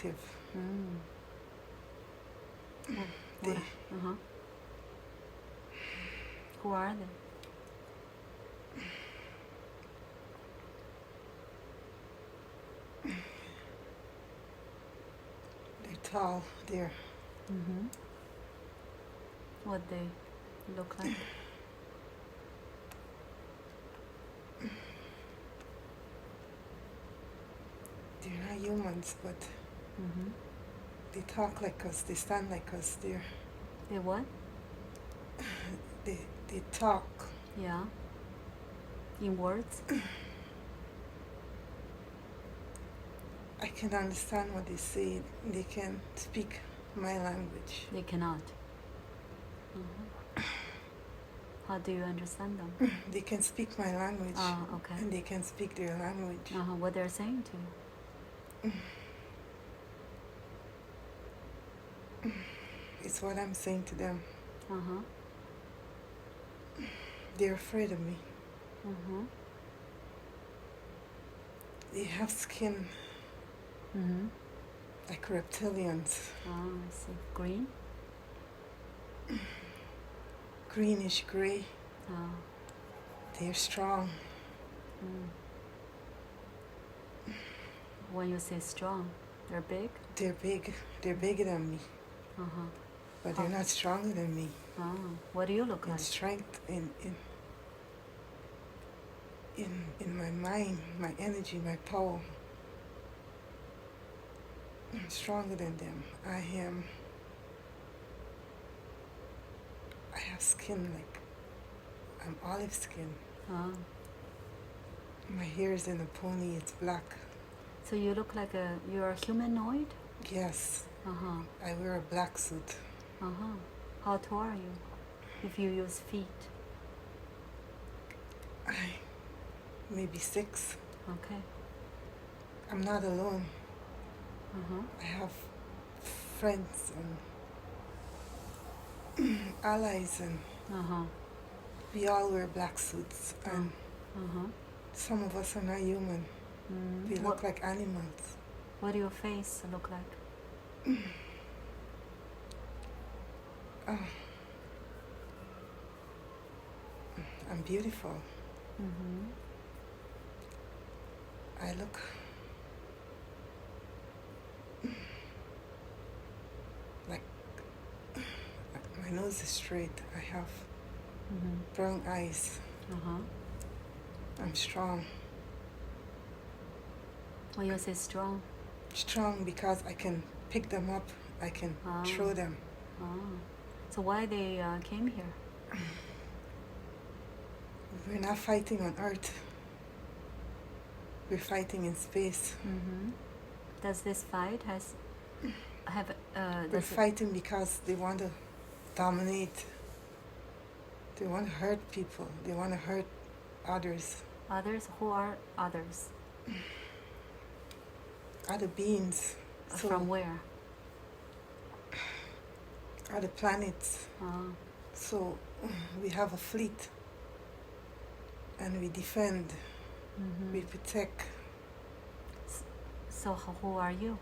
Mm. They, Who are they? they're tall. They're What they look like? they're not humans, but they talk like us. They stand like us. They what? They talk. Yeah. In words? I can understand what they say. They can speak my language. They cannot. How do you understand them? They can speak my language. Okay. And they can speak their language. What they're saying to you? It's what I'm saying to them. They're afraid of me. They have skin like reptilians. I see. Green? Greenish gray. They're strong. When you say strong, they're big? They're big. They're bigger than me. But they're not stronger than me. What do you look like? Strength in my mind, my energy, my power. I'm stronger than them. I have skin like I'm olive skin. My hair is in a pony. It's black. So you look like you're a humanoid? Yes. I wear a black suit. How tall are you if you use feet? Maybe 6. Okay. I'm not alone. I have friends and allies, and we all wear black suits. And some of us are not human. We look like animals. What do your face look like? I'm beautiful. I look like my nose is straight. I have brown eyes. I'm strong. When you say strong? Strong because I can pick them up. I can throw them. So why they came here? We're not fighting on Earth. We're fighting in space. Does this fight We're fighting because they want to dominate. They want to hurt people. They want to hurt others. Others? Who are others? Other beings. From where? Other planets. So we have a fleet. And we defend. We protect. So who are you?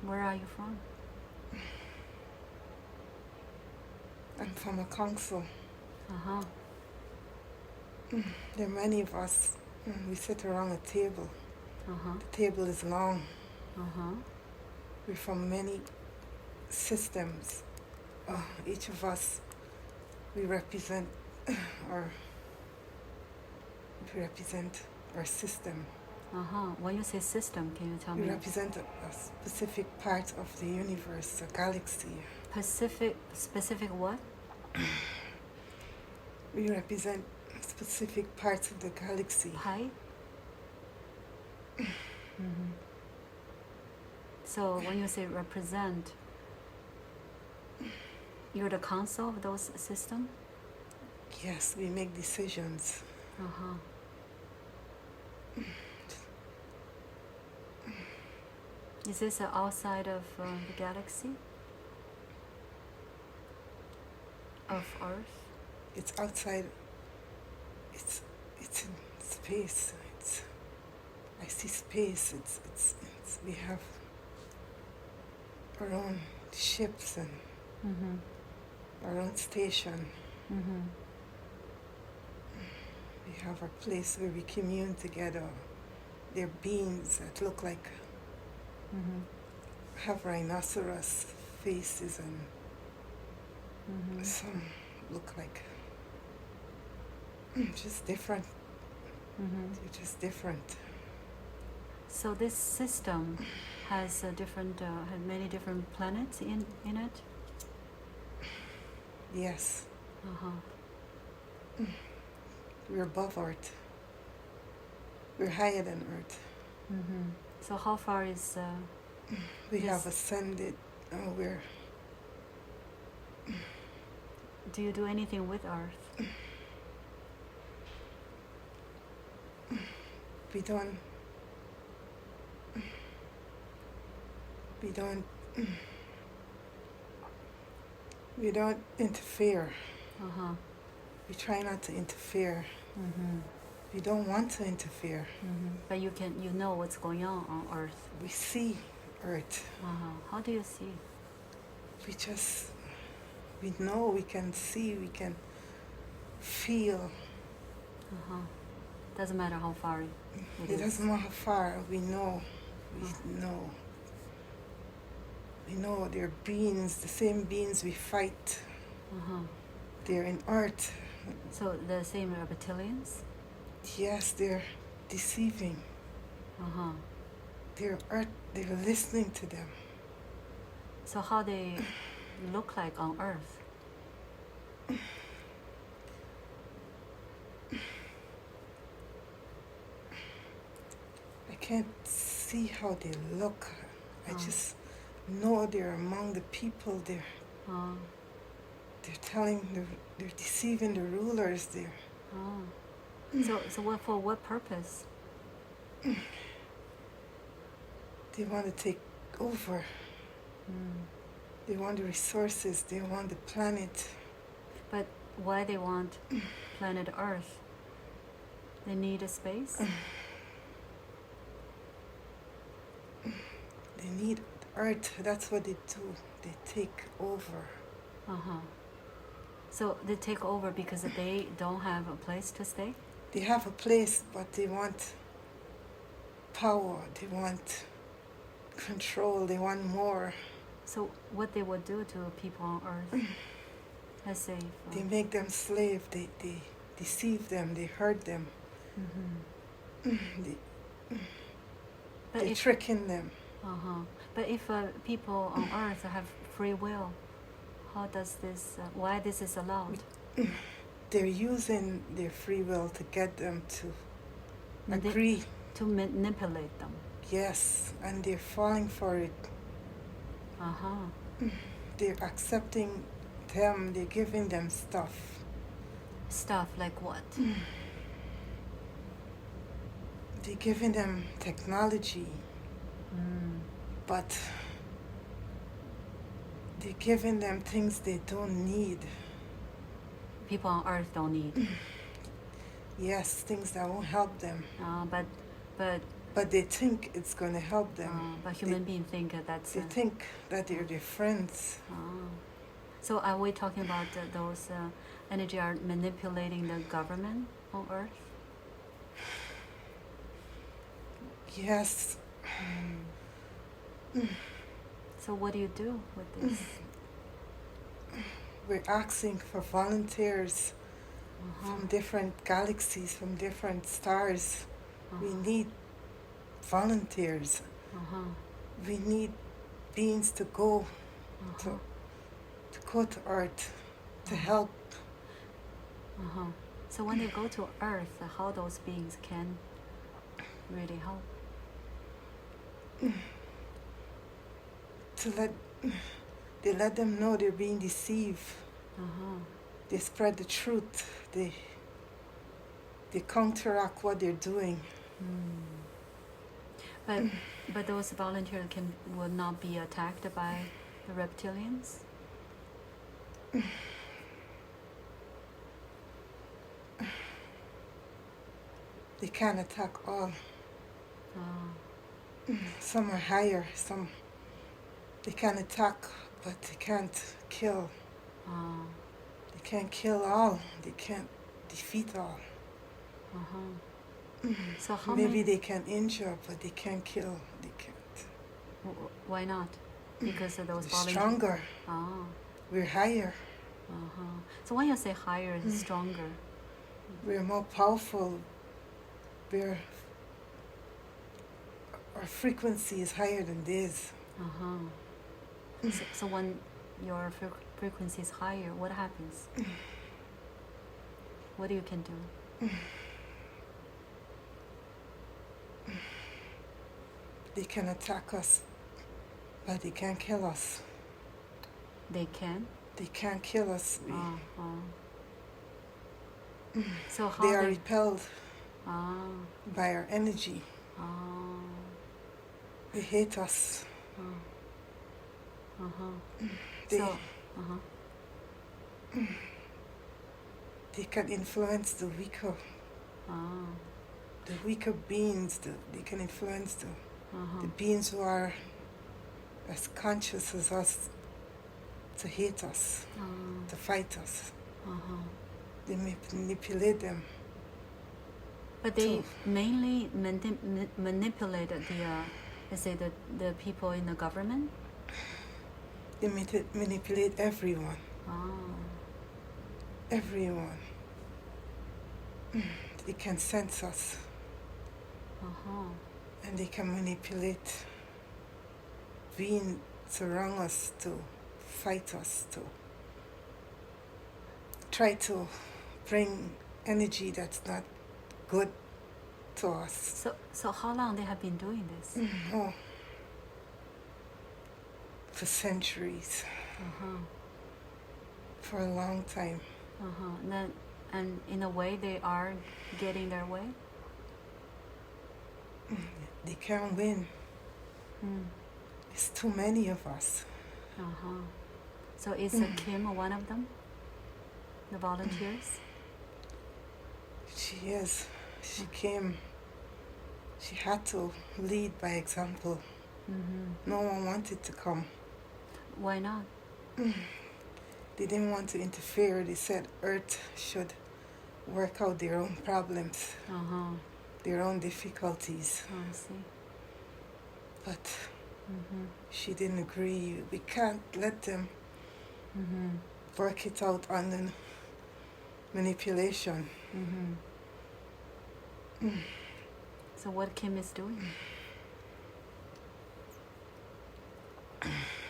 Where are you from? I'm from a council. There are many of us. We sit around a table. The table is long. We're from many systems. Each of us, we represent our system. When you say system, can you tell me? We represent a specific part of the universe, a galaxy. Specific what? We represent specific parts of the galaxy. Height? So when you say represent, you're the council of those systems? Yes, we make decisions. Is this outside of the galaxy? Of Earth? It's outside. It's in space. I see space. We have our own ships and our own station. We have our place where we commune together. They're beings that look like have rhinoceros faces and some look like just different. They're just different. So this system has had many different planets in it? Yes. We're above Earth. We're higher than Earth. So how far is we have ascended. Do you do anything with Earth? We don't interfere. We try not to interfere. We don't want to interfere. But you know what's going on Earth. We see Earth. How do you see? We know, we can see, we can feel. Doesn't matter how far it is. Doesn't matter how far, we know. We know. We know they're beings, the same beings we fight. They're in Earth. So the same reptilians? Yes, they're deceiving. They're listening to them. So how they look like on Earth? I can't see how they look. I just know they're among the people. They're deceiving the rulers there. So for what purpose? They want to take over. They want the resources. They want the planet. But why they want planet Earth? They need a space? They need Earth. That's what they do. They take over. So they take over because they don't have a place to stay? They have a place, but they want power. They want control. They want more. So what they would do to people on Earth? Let's say they make them slave. They deceive them. They hurt them. They're tricking them. But if people on Earth have free will, how does this? Why this is allowed? They're using their free will to get them to agree. To manipulate them. Yes, and they're falling for it. They're accepting them. They're giving them stuff. Stuff like what? They're giving them technology. But they're giving them things they don't need. People on Earth don't need. Yes, things that won't help them. But they think it's going to help them. But human beings think that's... They think that they're their friends. So are we talking about those energy are manipulating the government on Earth? Yes. So what do you do with this? We're asking for volunteers from different galaxies, from different stars. We need volunteers. We need beings to go to Earth to help. So when they go to Earth, how those beings can really help? They let them know they're being deceived. They spread the truth. They counteract what they're doing. But those volunteers will not be attacked by the reptilians? they can't attack all. Ah. Some are higher, some they can attack, but they can't kill. Ah. They can't kill all. They can't defeat all. So how Maybe many? they can injure, but they can't kill. They can't. Why not? Because of those They're stronger. Ah. We're higher. So when you say higher, stronger, We're more powerful. Our frequency is higher than theirs. So when your frequency is higher, what happens? What you can do? They can attack us, but they can't kill us. They can? They can't kill us. So how they are repelled by our energy. They hate us. They can influence the weaker beings. They can influence the beings who are as conscious as us to hate us, to fight us. They manipulate them. But they mainly manipulated the people in the government? They manipulate everyone. Everyone. They can sense us. And they can manipulate beings around us to fight us, to try to bring energy that's not good to us. So how long they have been doing this? For centuries. For a long time. And in a way they are getting their way? They can't win. There's too many of us. So is Kim one of them? The volunteers? She is. She came. She had to lead by example. No one wanted to come. Why not? They didn't want to interfere. They said Earth should work out their own problems, their own difficulties. I see. But she didn't agree. We can't let them work it out under manipulation. So what Kim is doing?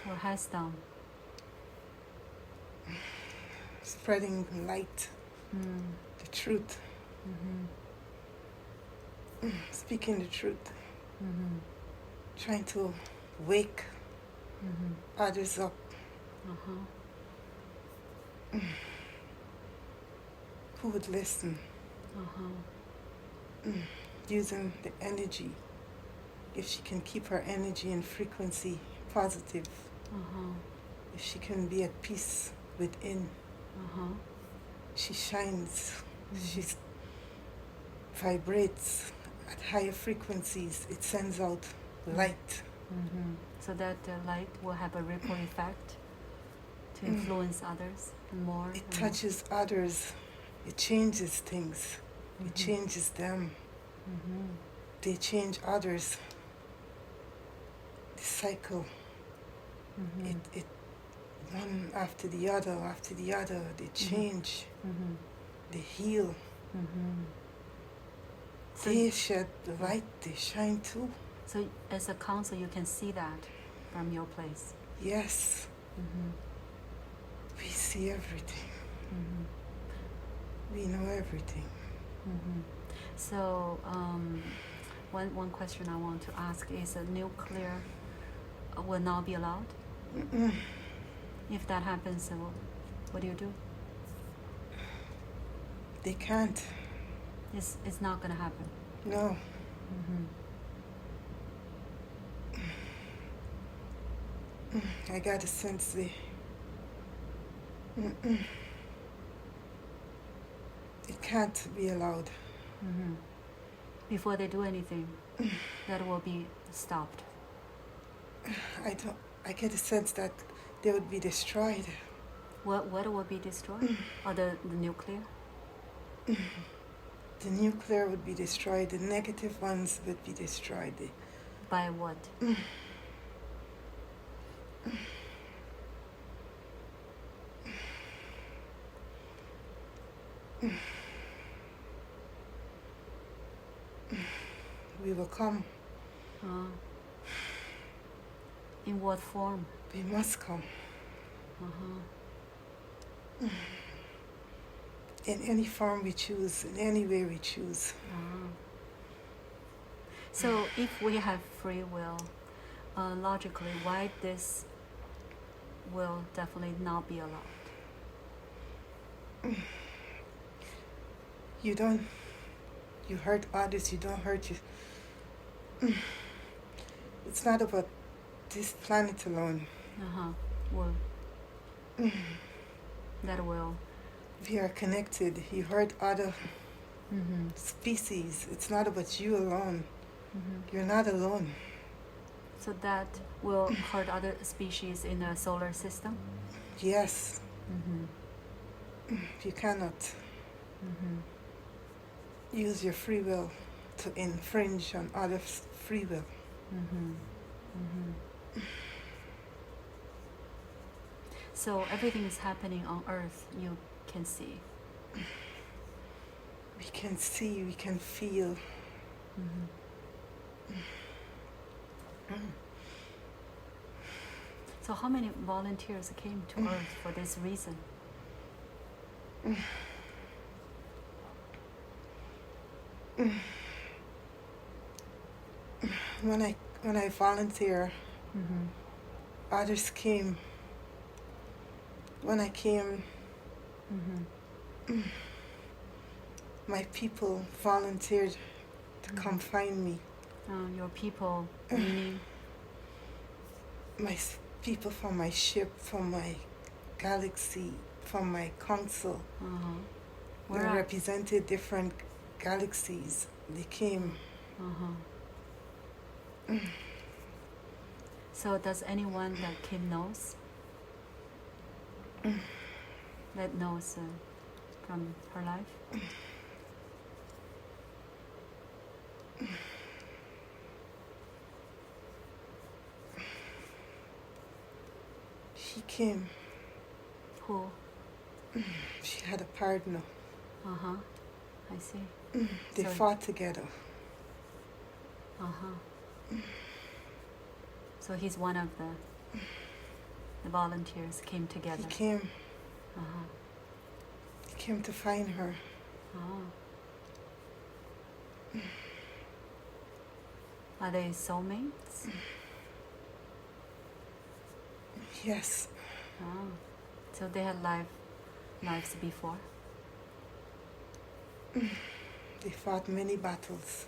Or has done? Spreading light, the truth, speaking the truth, trying to wake others up. Who would listen? Using the energy. If she can keep her energy and frequency positive, if she can be at peace within, she shines. She vibrates at higher frequencies. It sends out light. So that light will have a ripple effect to influence others more. It touches others. It changes things. It changes them. They change others. The cycle. It one after the other, they change. They heal. So they shed the light, they shine too. So as a counselor, you can see that from your place? Yes. We see everything. We know everything. So one question I want to ask is nuclear will not be allowed? If that happens, what do you do? They can't. It's not going to happen? No. I got a sense it can't be allowed. before they do anything, that will be stopped? I get a sense that they would be destroyed. What will be destroyed? Or the nuclear? The nuclear would be destroyed. The negative ones would be destroyed. By what? We will come. In what form? We must come. In any form we choose, in any way we choose. So if we have free will, logically, why this will definitely not be allowed? You hurt others, you don't hurt you. It's not about this planet alone. Well, that will. We are connected. You hurt other species. It's not about you alone. You're not alone. So that will hurt other species in the solar system? Yes. You cannot use your free will to infringe on others' free will. So everything is happening on Earth, you can see. We can see, we can feel. So how many volunteers came to Earth for this reason? When I volunteer, others came. When I came, my people volunteered to come find me. Your people, meaning? My people from my ship, from my galaxy, from my council. They represented different galaxies. They came. So does anyone that Kim knows? That knows from her life? She came. Who? She had a partner. I see. They fought together. So he's one of the volunteers came together. He came. He came to find her. Are they soulmates? Yes. So they had lives before? They fought many battles.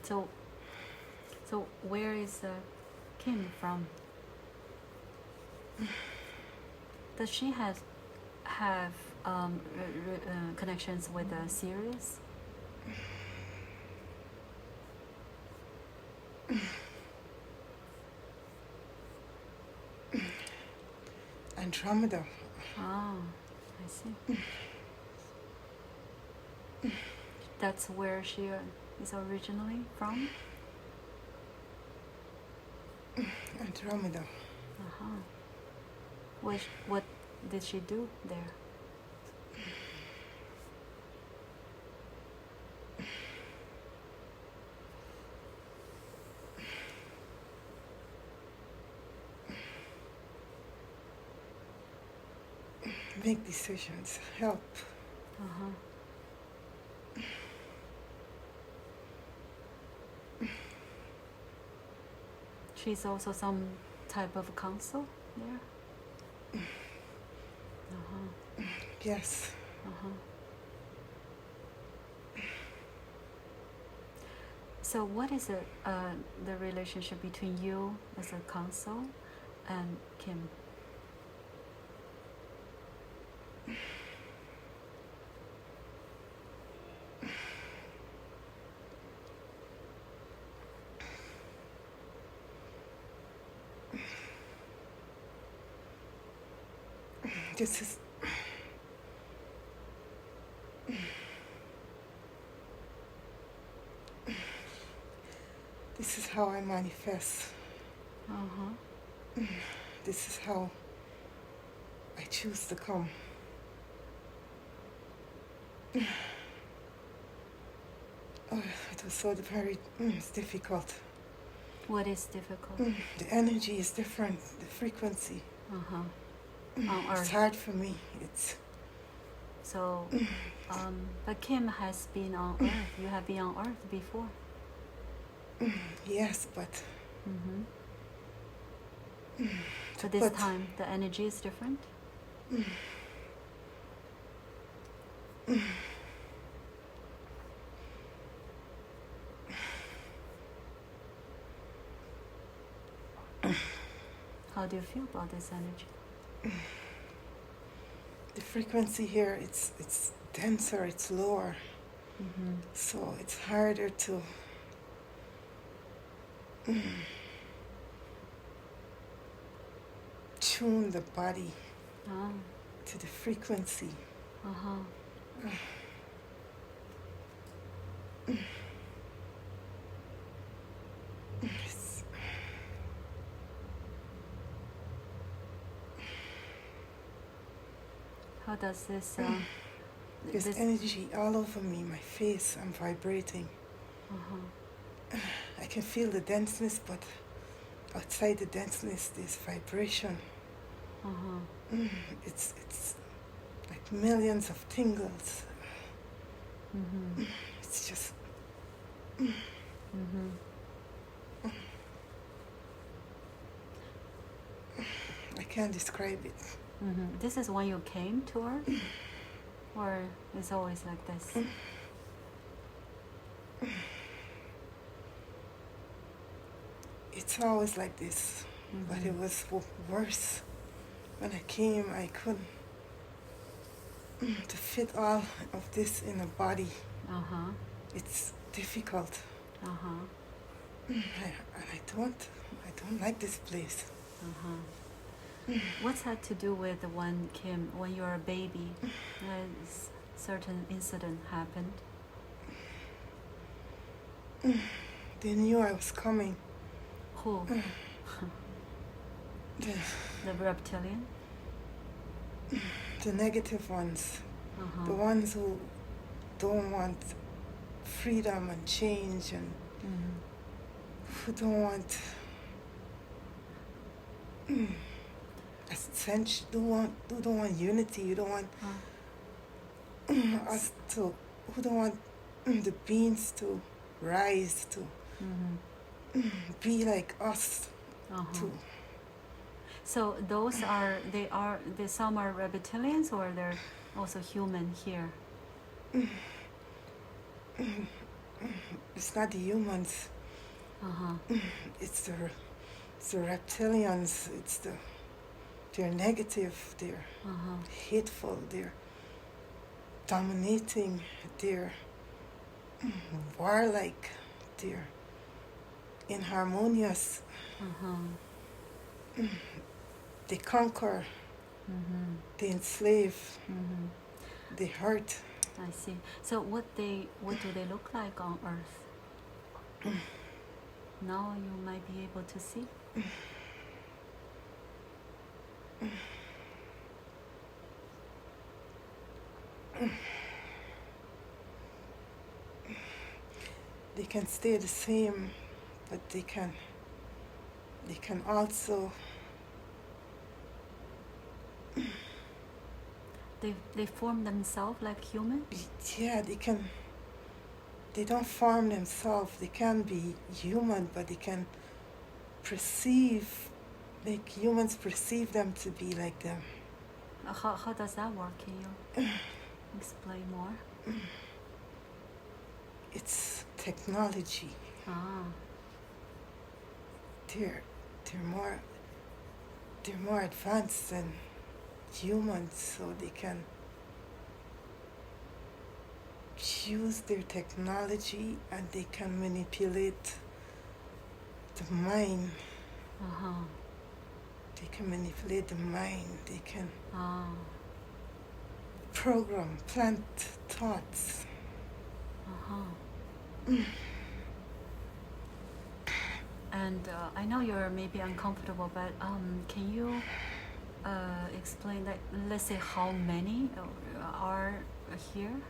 So where is Kim from? Does she have connections with Sirius? Andromeda. I see. That's where she is originally from? Andromeda. What did she do there? Make decisions. Help. She's also some type of counsel there? Yes. So what is the relationship between you as a counsel and Kim? This is this is how I manifest. This is how I choose to come. Oh, it was so very it's difficult. What is difficult? The energy is different, the frequency. It's hard for me. It's so. But Kim has been on Earth. You have been on Earth before. Yes, but. So this time the energy is different. How do you feel about this energy? The frequency here, it's denser, it's lower. So it's harder to tune the body to the frequency. How does this... There's energy all over me, my face, I'm vibrating. I can feel the denseness, but outside the denseness there's vibration. It's like millions of tingles. It's just... I can't describe it. This is when you came to Earth? Or it's always like this? It's always like this, but it was worse. When I came, I couldn't to fit all of this in a body. It's difficult. And I don't like this place. What's that to do with when Kim, when you were a baby, a certain incident happened? They knew I was coming. Who? The reptilian? The negative ones. The ones who don't want freedom and change, and who don't want who don't want unity, who don't want us to, who don't want the beings to rise, to be like us too. So those are, some are reptilians, or they're also human here? It's not the humans. It's the reptilians. They're negative, they're hateful, they're dominating, they're warlike, they're inharmonious. They conquer, they enslave, they hurt. I see. So what do they look like on Earth? Now you might be able to see. They can stay the same, but they can also they form themselves like humans? Yeah, they don't form themselves. They can be human, but they can make humans perceive them to be like them. How does that work? Can you explain more? It's technology. They're more advanced than humans, so they can use their technology and they can manipulate the mind They can manipulate the mind. They can program, plant thoughts. And I know you're maybe uncomfortable, but can you explain that? Let's say how many are here?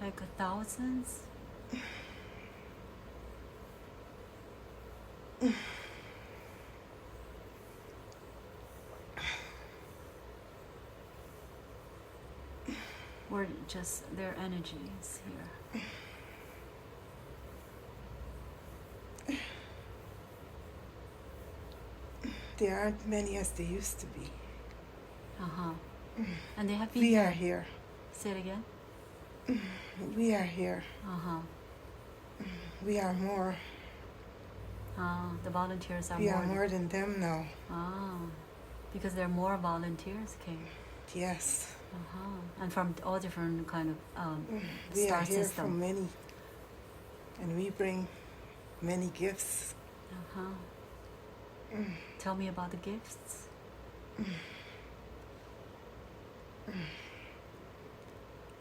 Like thousands? Or just their energies here? There aren't many as there used to be. And they have been We are here. Say it again? We are here. We are more. The volunteers are we more. We are more than them now. Because there are more volunteers came. Yes. And from all different kind of we star are here system. from many. And we bring many gifts. Tell me about the gifts.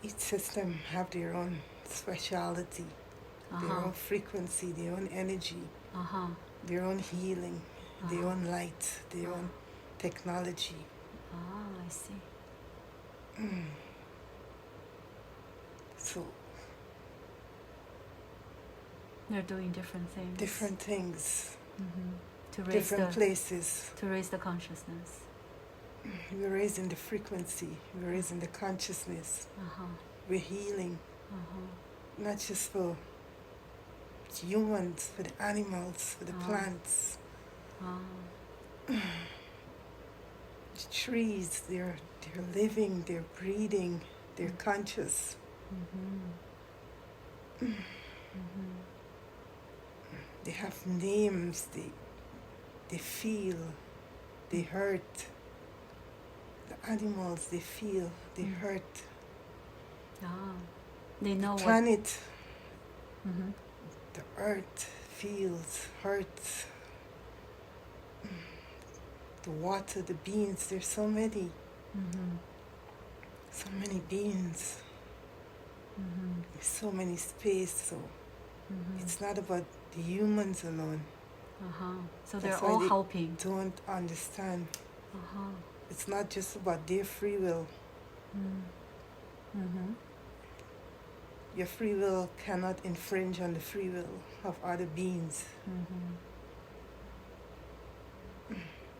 Each system have their own speciality, their own frequency, their own energy, their own healing, their own light, their own technology. I see. So they're doing different things. Different things. To raise different places. To raise the consciousness. We're raising the frequency. We're raising the consciousness. We're healing. Not just for humans, for the animals, for the plants. The trees, they're living, they're breathing, they're conscious. They have names, they feel, they hurt. The animals, they feel, they hurt. They know the planet, the earth feels, hurts. The water, the beings, there's so many. So many beings. There's so many space, so it's not about the humans alone. So That's they're all why helping. Don't understand. It's not just about their free will. Your free will cannot infringe on the free will of other beings.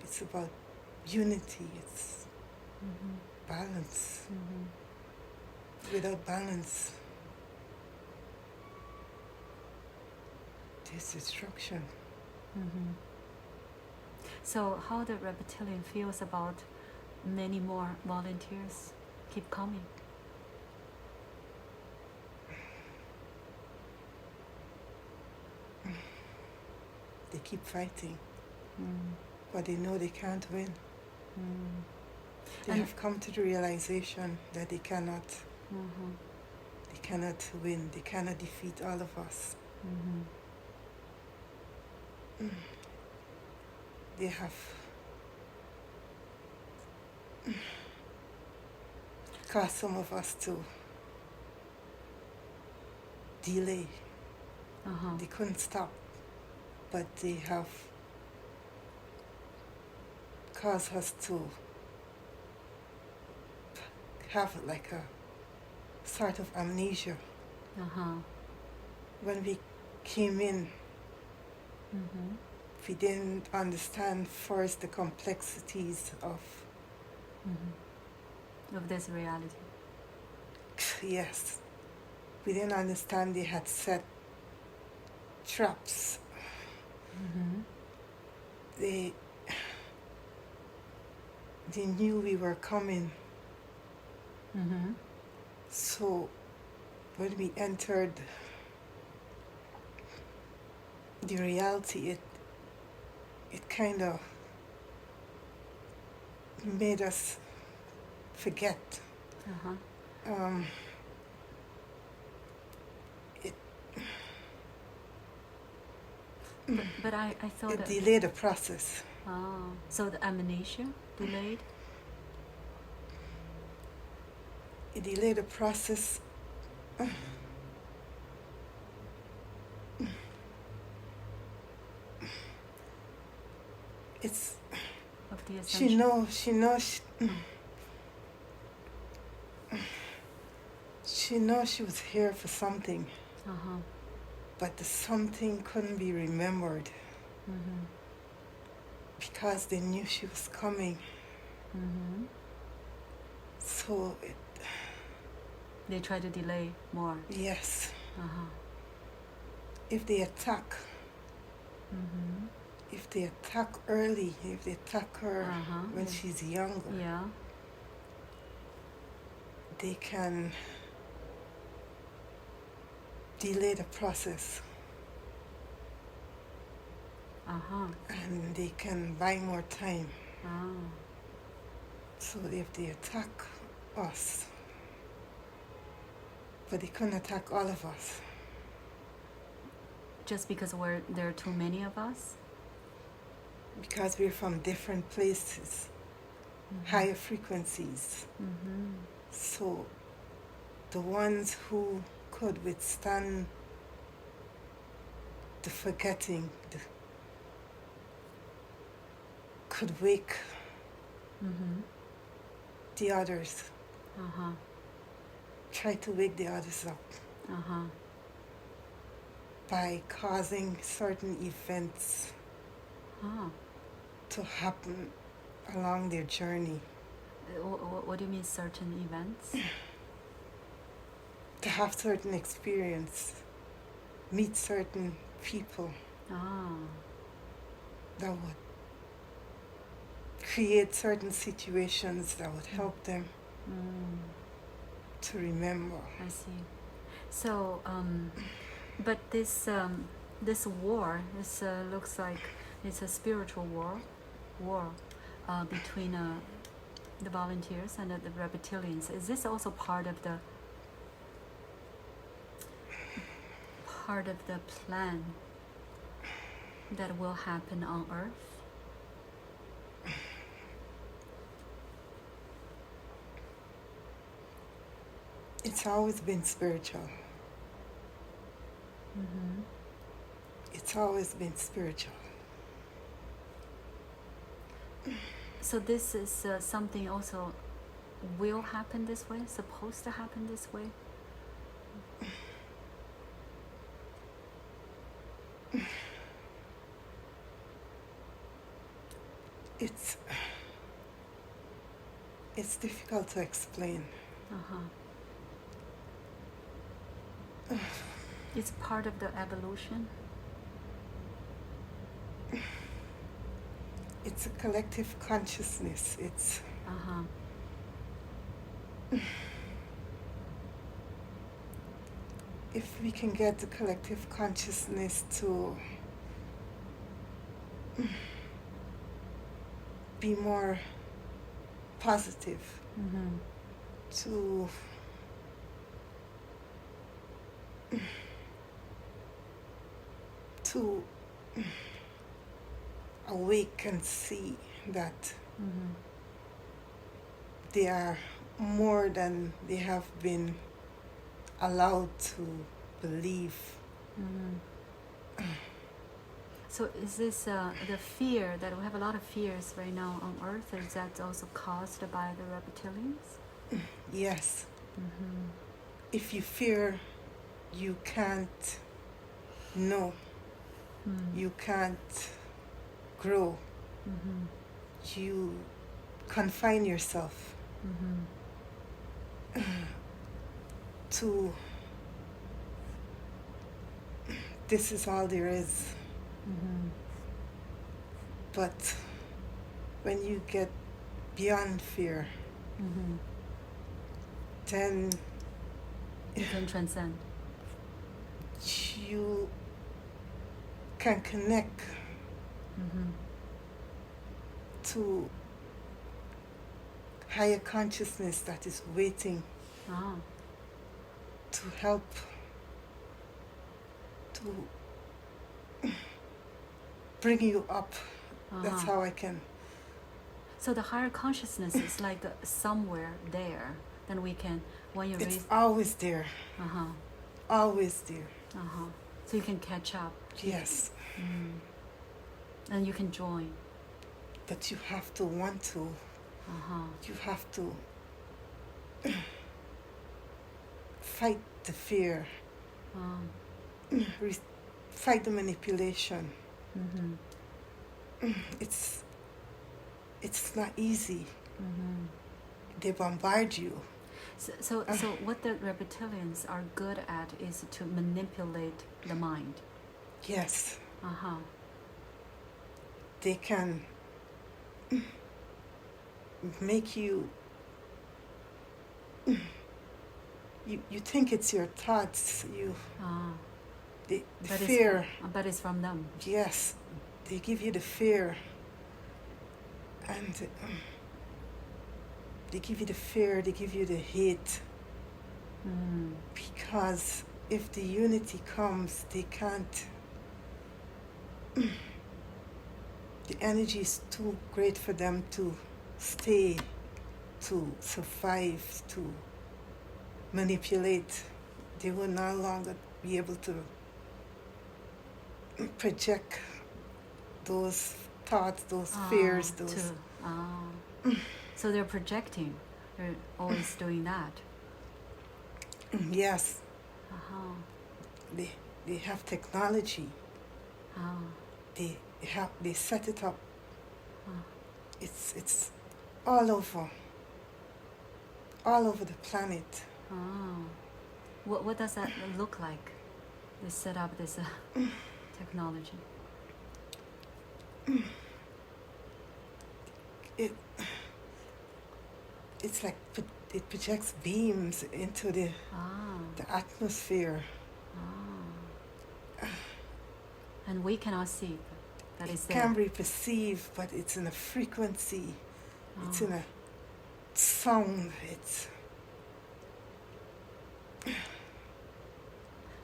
It's about unity. It's balance. Without balance, there's destruction. So how the reptilian feels about many more volunteers keep coming? They keep fighting, but they know they can't win. They have come to the realization that they cannot win, they cannot defeat all of us. They have caused some of us to delay. They couldn't stop, but they have caused us to have like a sort of amnesia. When we came in, we didn't understand first the complexities of this reality. Yes. We didn't understand they had set traps. They knew we were coming. So when we entered the reality, it kind of made us forget. But I thought it delayed the process. Oh, so the amnesia delayed? It delayed the process. It's Of the she ascension? she knows she was here for something, Uh-huh. but the something couldn't be remembered Mm-hmm. because they knew she was coming. Mm-hmm. So They try to delay more. yes, Uh-huh. if they attack, Mm-hmm. if they attack early, if they attack her when Yeah. she's younger, Yeah. they can delay the process Uh-huh. and they can buy more time. Ah. So if they attack us, but they couldn't attack all of us. Just because there are too many of us? Because we're from different places, higher frequencies. Mm-hmm. So the ones who could withstand the forgetting, could wake Mm-hmm. the others, Uh-huh. try to wake the others up Uh-huh. by causing certain events Ah. to happen along their journey. What do you mean certain events? To have certain experience, meet certain people Ah. that would create certain situations that would help them to remember. I see. So, but this war, this looks like it's a spiritual war between the volunteers and the reptilians. Is this also part of the plan that will happen on Earth? It's always been spiritual. Mm-hmm. It's always been spiritual. So this is something also will happen this way, supposed to happen this way? It's difficult to explain. Uh-huh. It's part of the evolution? It's a collective consciousness. It's Uh-huh. if we can get the collective consciousness to be more positive, Mm-hmm. to awake and see that Mm-hmm. they are more than they have been allowed to believe. Mm-hmm. So is this the fear that we have a lot of fears right now on Earth? Is that also caused by the reptilians? Yes. Mm-hmm. If you fear, you can't know. Mm-hmm. You can't grow. Mm-hmm. You confine yourself Mm-hmm. to this is all there is. Mm-hmm. But when you get beyond fear, Mm-hmm. then You can transcend. you can connect Mm-hmm. to higher consciousness that is waiting Ah. to help, to bring you up. That's how I can. So the higher consciousness is like somewhere there. Then we can, when you raise. It's always there. Always there. So you can catch up. Yes. And you can join. But you have to want to. You have to fight the fear. Fight the manipulation. It's not easy. They bombard you. So what the reptilians are good at is to manipulate the mind. Yes. They can make you. You think it's your thoughts. The fear. But it's from them. Yes, they give you the fear, and they give you the fear. They give you the hate. Because if the unity comes, they can't. The energy is too great for them to stay, to survive, to manipulate. They will no longer be able to project those thoughts, those fears, those. So they're projecting. They're always doing that. Yes. They have technology. They set it up. It's all over the planet. What does that look like? They set up this technology. It's like it projects beams into the atmosphere. And we cannot see that it is there. It can be perceived, but it's in a frequency. It's in a sound. It's,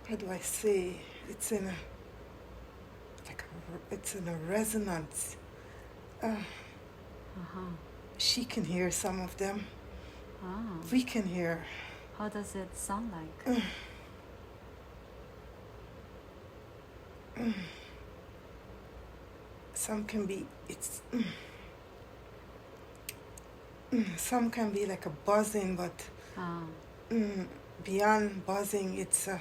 how do I say? It's in a resonance. She can hear some of them. We can hear. How does it sound like? Some can be. Some can be like a buzzing, but beyond buzzing, it's a.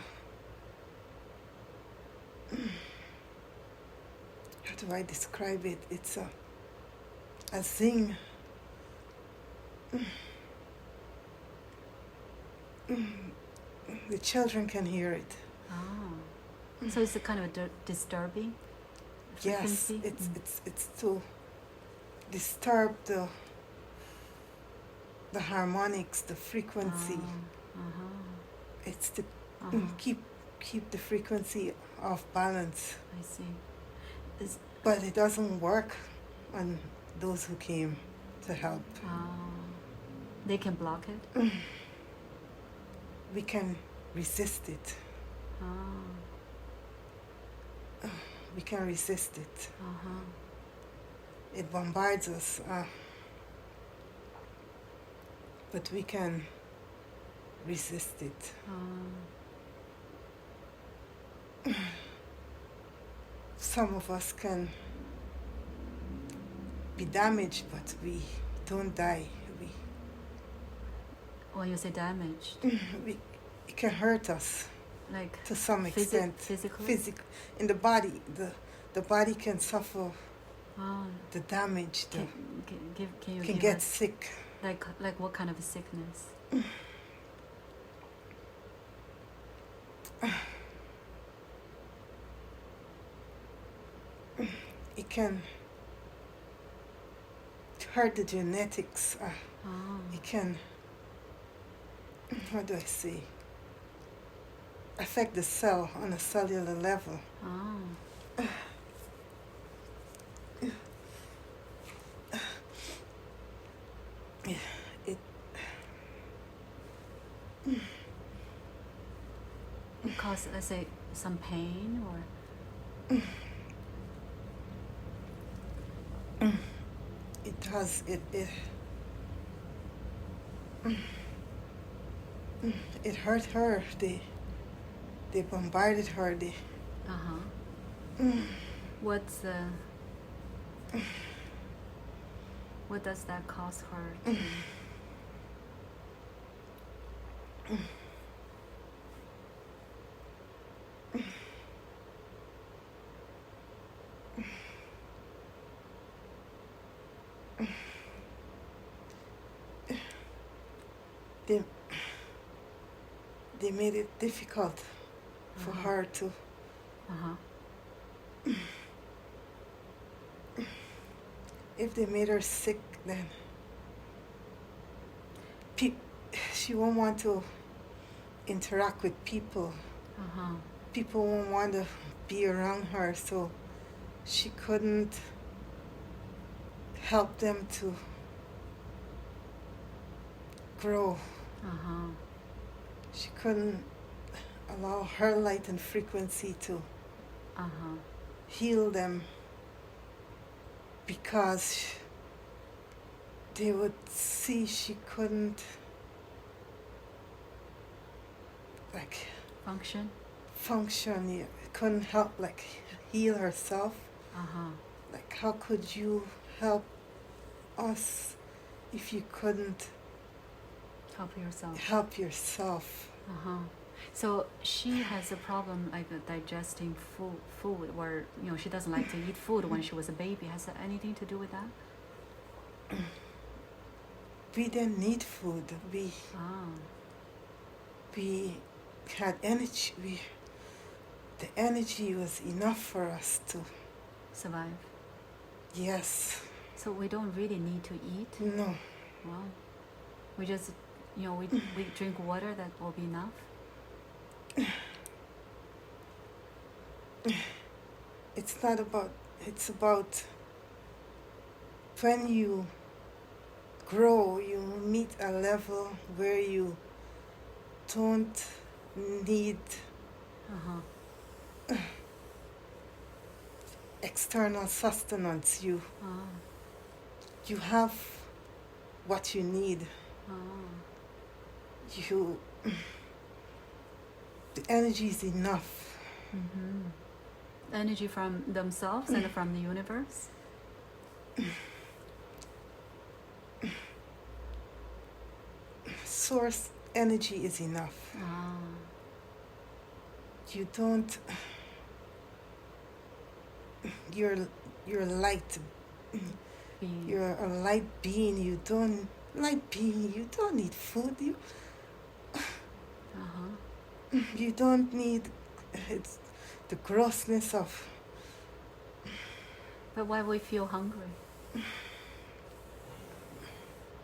How do I describe it? It's a zing. The children can hear it. So it's a kind of disturbing frequency? Yes, it's to disturb the harmonics, the frequency. It's to keep the frequency off balance. I see. But it doesn't work on those who came to help. They can block it? We can resist it. We can resist it. It bombards us. But we can resist it. Some of us can be damaged, but we don't die. When you say damaged? It can hurt us. Like to some extent. Physically? In the body. The body can suffer the damage. Can get sick. Like what kind of a sickness? It can hurt the genetics. It can, how do I say, affect the cell on a cellular level. It cause, let's say, some pain or? because it hurt her. They bombarded her. What's what does that cause her to? They made it difficult for her to. If they made her sick, then she won't want to interact with people. People won't want to be around her, so she couldn't help them to grow. She couldn't allow her light and frequency to heal them, because they would see she couldn't function, yeah. Couldn't help heal herself. How could you help us if you couldn't help yourself? So she has a problem digesting food, or she doesn't like to eat food when she was a baby. Has that anything to do with that? We didn't need food. We had energy. The energy was enough for us to survive. Yes. So we don't really need to eat? No. Wow. We just, we drink water, that will be enough? It's not about, it's about when you grow, you meet a level where you don't need external sustenance. You have what you need. The energy is enough. Energy from themselves and from the universe? Source energy is enough. You don't. You're light. You're a light being. You don't need food. You don't need it's the grossness of. But why we feel hungry?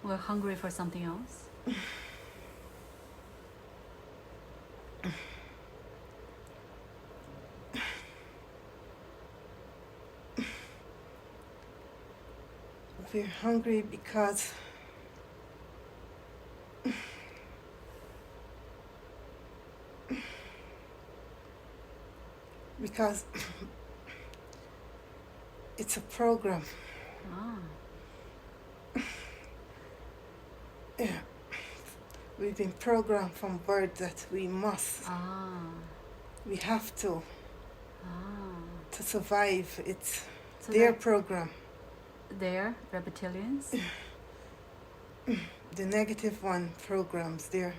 We're hungry for something else? We're hungry because it's a program. Yeah. We've been programmed from birth that we must. We have to survive. It's so their program. Their reptilians? The negative one programs there.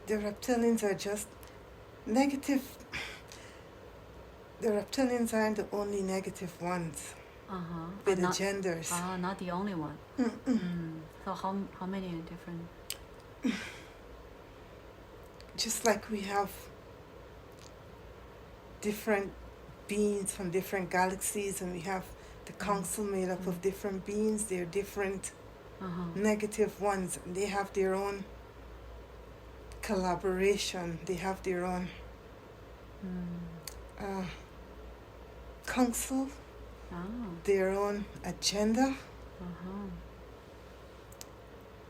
The reptilians are just negative. The reptilians aren't the only negative ones. With the genders. Not the only one. So how many different? Just like we have different beings from different galaxies, and we have the council made up of different beings. They're different negative ones. They have their own collaboration. They have their own council, their own agenda.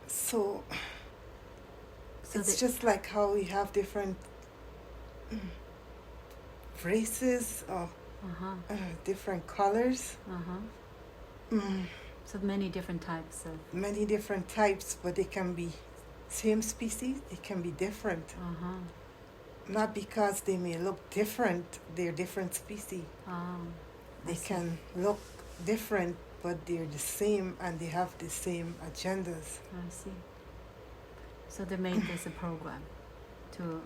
So it's just like how we have different races or different colors. So many different types of... Many different types, but they can be same species, they can be different. Not because they may look different, they're different species. They can look different, but they're the same and they have the same agendas. I see. So they made this a program to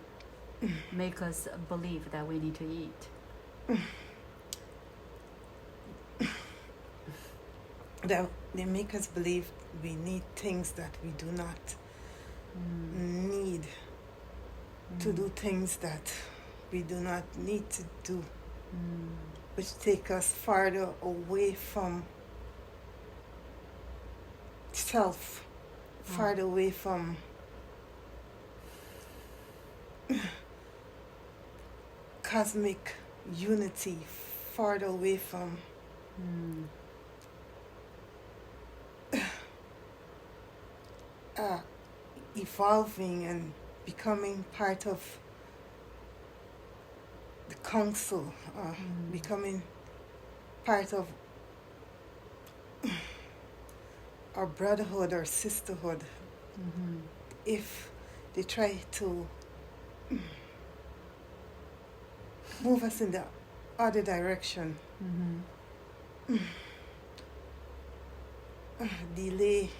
make us believe that we need to eat. That they make us believe we need things that we do not need, to do things that we do not need to do, which take us farther away from self, farther away from cosmic unity, farther away from evolving and becoming part of the council, becoming part of our brotherhood or sisterhood. If they try to move us in the other direction, delay,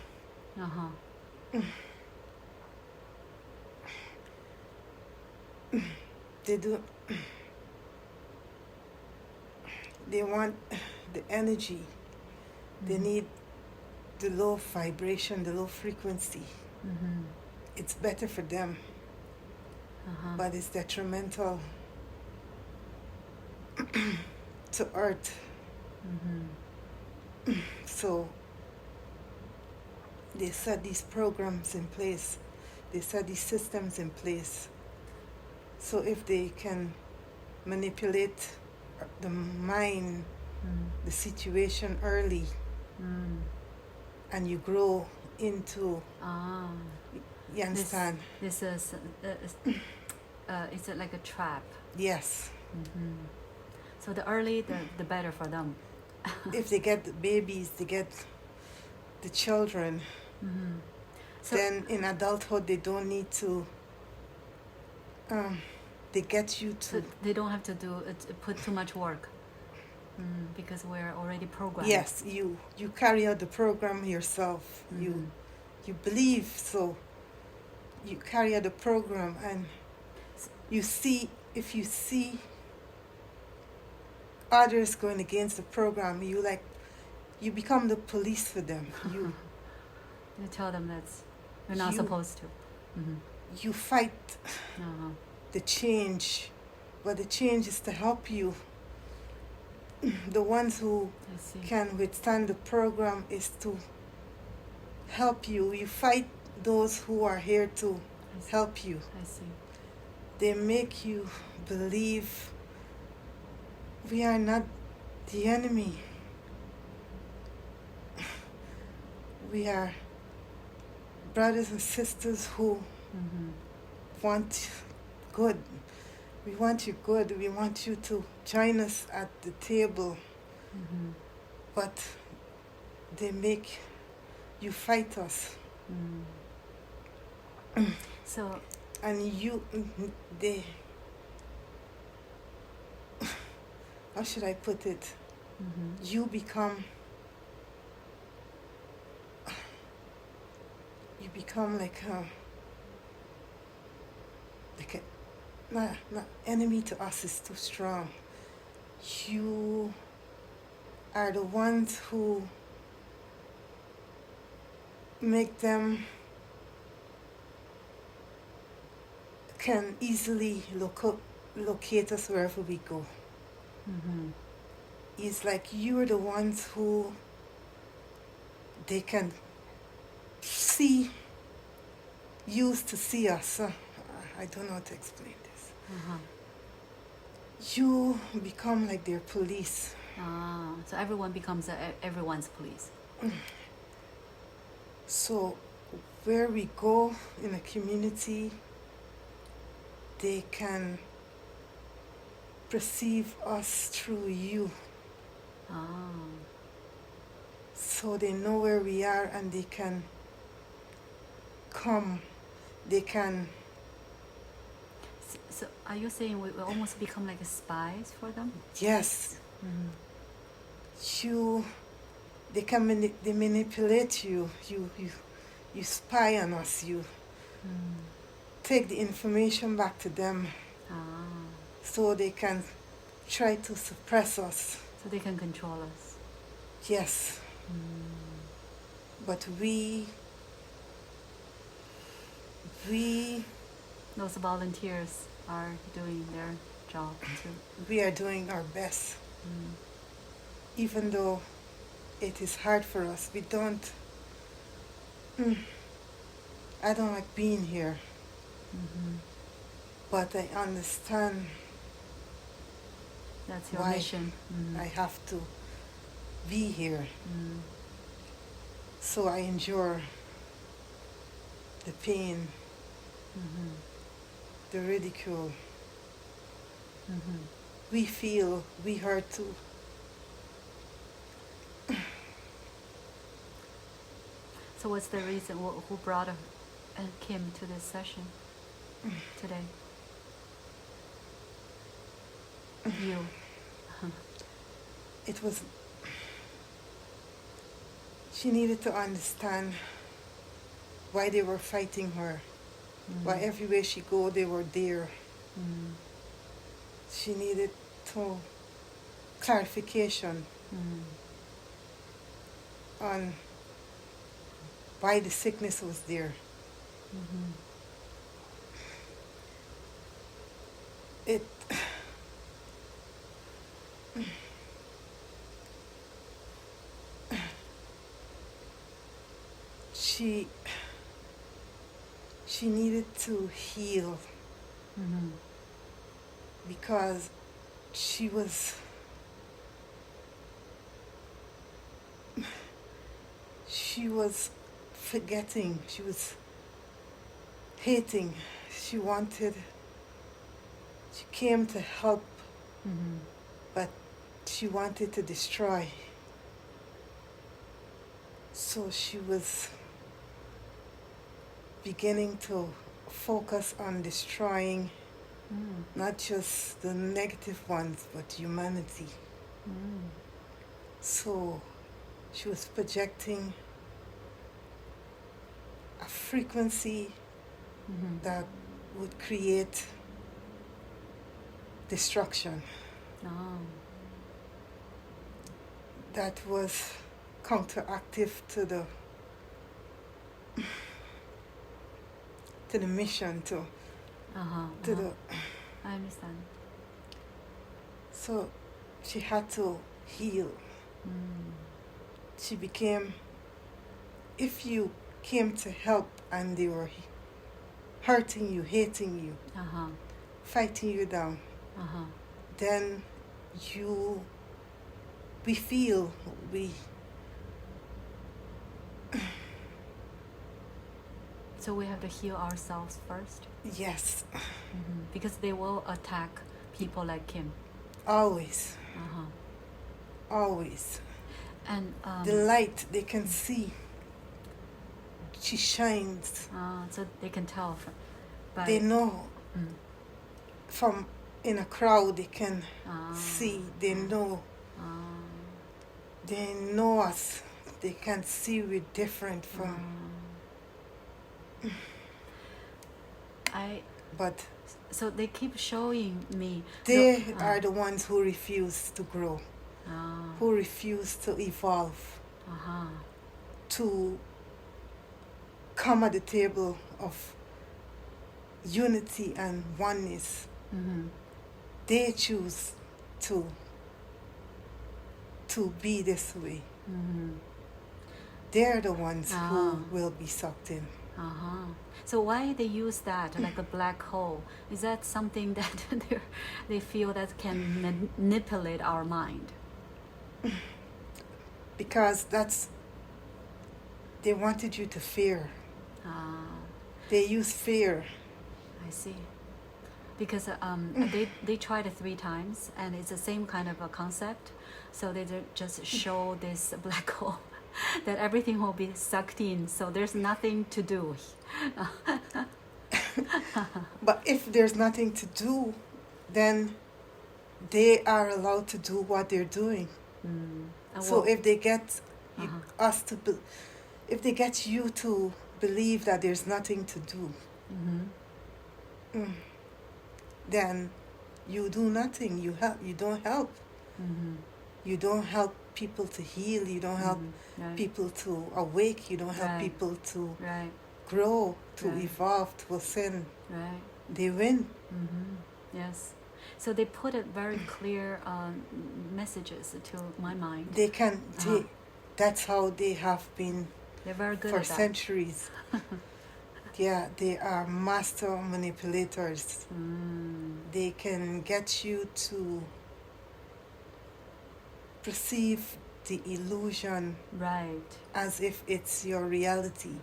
they want the energy, they need the low vibration, the low frequency. It's better for them, but it's detrimental to Earth. So they set these programs in place, they set these systems in place. So if they can manipulate the mind, the situation early, and you grow into, you understand? This is, it's like a trap. Yes. So the early, the better for them. If they get the babies, they get the children, so then in adulthood they don't need to, they get you to... So they don't have to put too much work, because we're already programmed. Yes, you carry out the program yourself. You believe, so you carry out the program, and you see, if you see others going against the program, you become the police for them. You tell them that you're not supposed to. You fight the change, but the change is to help you. The ones who can withstand the program is to help you. You fight those who are here to help you. I see. They make you believe we are not the enemy. We are brothers and sisters who want good. We want you good. We want you to join us at the table. But they make you fight us. So, and they, how should I put it? You become like a not enemy to us is too strong. You are the ones who make them can easily locate us wherever we go. It's like you're the ones who they can use to see us. I don't know how to explain this. You become like their police. So everyone becomes everyone's police. So where we go in a community, they can perceive us through you. So they know where we are and they can come. They can. So are you saying we almost become like spies for them? Yes. They can they manipulate you. You spy on us. You take the information back to them. So they can try to suppress us. So they can control us. Yes. But we those volunteers are doing their job too. We are doing our best. Even though it is hard for us, we don't. I don't like being here. But I understand. That's your why mission. I have to be here. So I endure the pain, the ridicule. We feel we hurt too. So what's the reason? Who brought Kim to this session today? You. It was. She needed to understand why they were fighting her. Why everywhere she go, they were there. She needed to clarification on why the sickness was there. It. She needed to heal because she was forgetting, she was hating, she came to help, but she wanted to destroy. So she was beginning to focus on destroying not just the negative ones, but humanity. So she was projecting a frequency that would create destruction. That was counteractive to the mission, to the. I understand. So she had to heal. She became. If you came to help and they were hurting you, hating you, fighting you down, then we feel we. So we have to heal ourselves first? Yes. Because they will attack people like Kim. Always. Always. And the light they can see. She shines. So they can tell. They know. From in a crowd they can see. They know. They know us. They can see we're different from. But so they keep showing me. They are the ones who refuse to grow, who refuse to evolve, to come at the table of unity and oneness. They choose to be this way. They're the ones who will be sucked in. So why they use that like a black hole? Is that something that they feel that can manipulate our mind? Because they wanted you to fear. They use fear. I see. because they tried it 3 times, and it's the same kind of a concept. So they just show this black hole that everything will be sucked in. So there's nothing to do. But if there's nothing to do, then they are allowed to do what they're doing. So if they get us to, if they get you to believe that there's nothing to do, then you do nothing. You help. You don't help. You don't help people to heal. You don't help people to awake. You don't help people to grow, to evolve, to ascend. They win. Yes. So they put it very clear messages to my mind. They can. That's how they have been. They're very good for at that. Centuries. Yeah, they are master manipulators. They can get you to perceive the illusion as if it's your reality.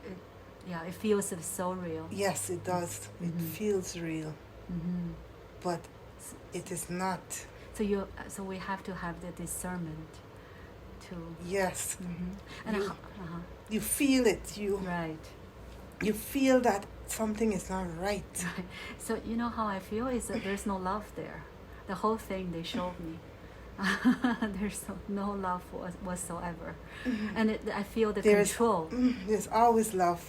Yeah, it feels so real. Yes, it does. It feels real. But it is not. So we have to have the discernment to. Yes. And you feel it. You feel that something is not right. So you know how I feel is that there's no love there. The whole thing they showed me. There's no love whatsoever. And I feel the control. There's always love.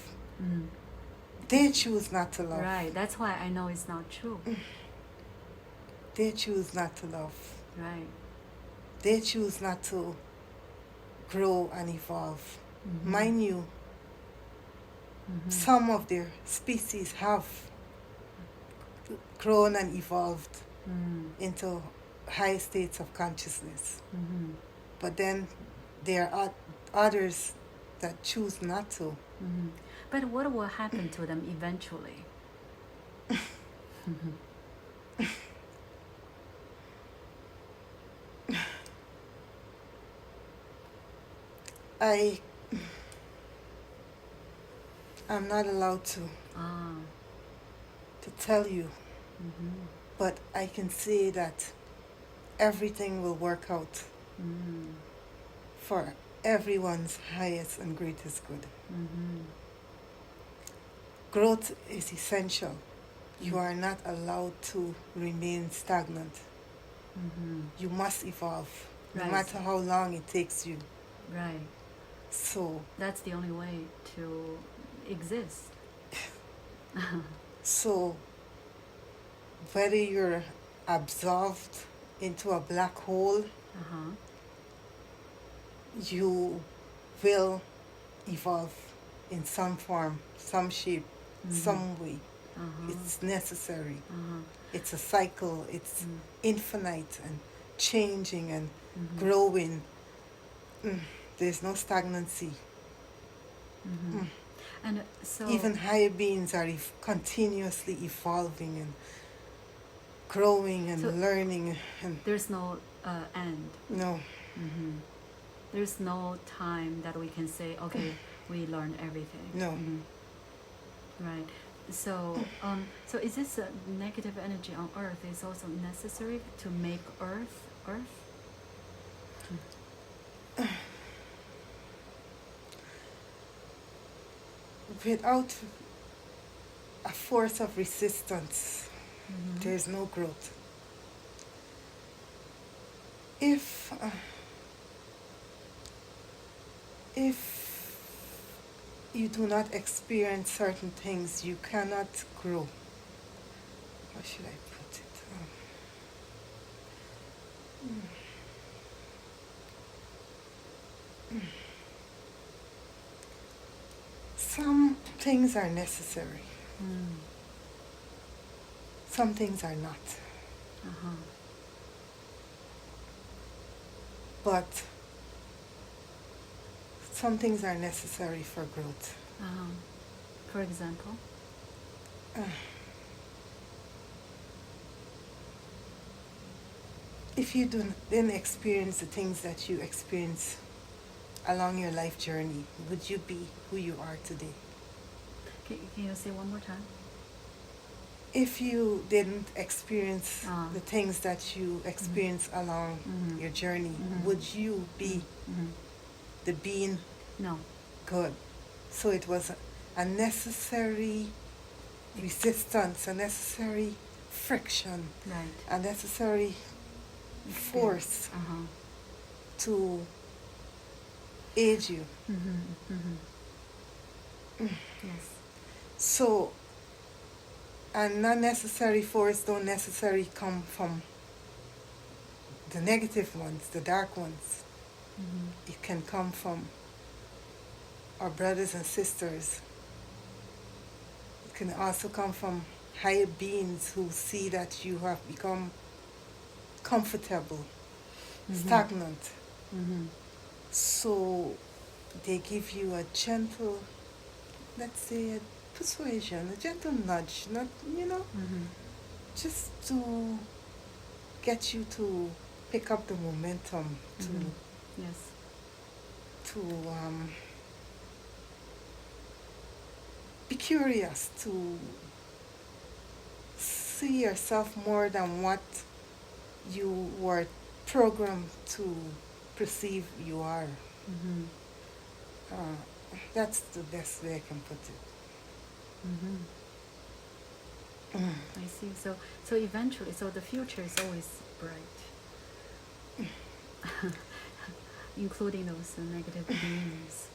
They choose not to love. Right, that's why I know it's not true. They choose not to love. Right. They choose not to grow and evolve. Mind you, some of their species have grown and evolved into high states of consciousness. But then there are others that choose not to. But what will happen to them eventually? I'm not allowed to tell you, but I can say that everything will work out for everyone's highest and greatest good. Growth is essential. You are not allowed to remain stagnant. You must evolve, no matter how long it takes you. Right. So that's the only way to exist. So whether you're absorbed into a black hole, you will evolve in some form, some shape, some way. It's necessary. It's a cycle. It's infinite and changing and growing. There's no stagnancy. And so even higher beings are continuously evolving and growing and learning. And there's no end. No. There's no time that we can say, okay, we learned everything. No. Right. So, so is this negative energy on Earth is also necessary to make Earth? Without a force of resistance, there's no growth. If you do not experience certain things, you cannot grow. How should I put it? Some things are necessary. Some things are not. But some things are necessary for growth. For example? If you didn't experience the things that you experience along your life journey, would you be who you are today? Can you say one more time? if you didn't experience the things that you experienced along your journey, would you be the being? No. Good. So it was a necessary resistance, a necessary friction, Right. a necessary force to aid you. Yes. So, and unnecessary force don't necessarily come from the negative ones, the dark ones. It can come from our brothers and sisters. It can also come from higher beings who see that you have become comfortable, stagnant. So they give you a gentle, let's say, a persuasion, a gentle nudge, not, just to get you to pick up the momentum, Yes. to be curious, to see yourself more than what you were programmed to perceive you are. That's the best way I can put it. I see. So eventually, so the future is always bright, including those negative beings.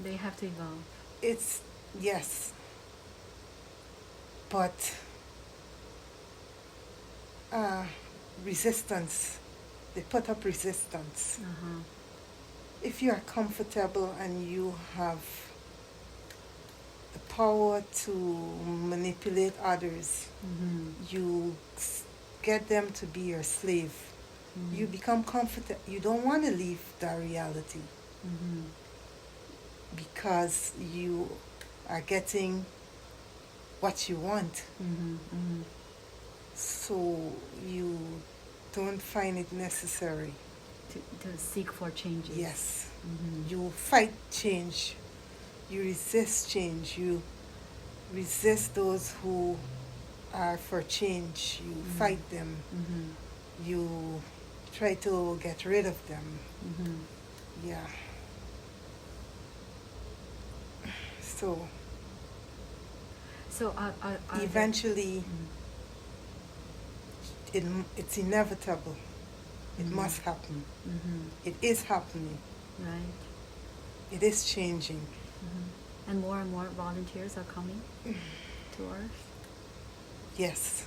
They have to evolve. It's, yes, but resistance, they put up resistance. If you are comfortable and you have the power to manipulate others, you get them to be your slave. You become comfortable. You don't want to leave that reality because you are getting what you want. So you don't find it necessary to seek for changes. Yes. You fight change. You resist change. You resist those who are for change. You fight them. You try to get rid of them. Yeah. So eventually it's inevitable. It must happen. It is happening. Right. It is changing. And more volunteers are coming to Earth? Yes.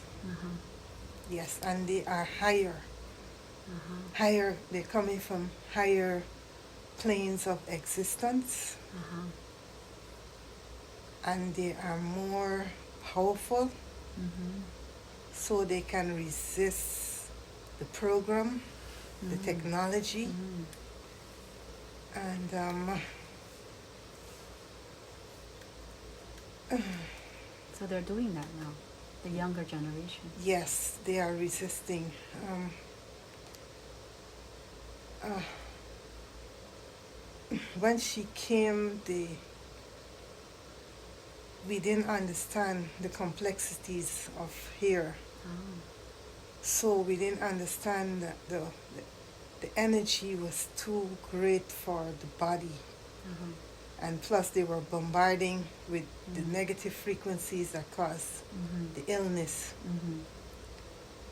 Yes, and they are higher. Higher, they're coming from higher planes of existence. And they are more powerful. So they can resist the program, the technology. And so they're doing that now, the younger generation. Yes, they are resisting. When she came, we didn't understand the complexities of here. So we didn't understand that the energy was too great for the body. And plus they were bombarding with the negative frequencies that cause the illness.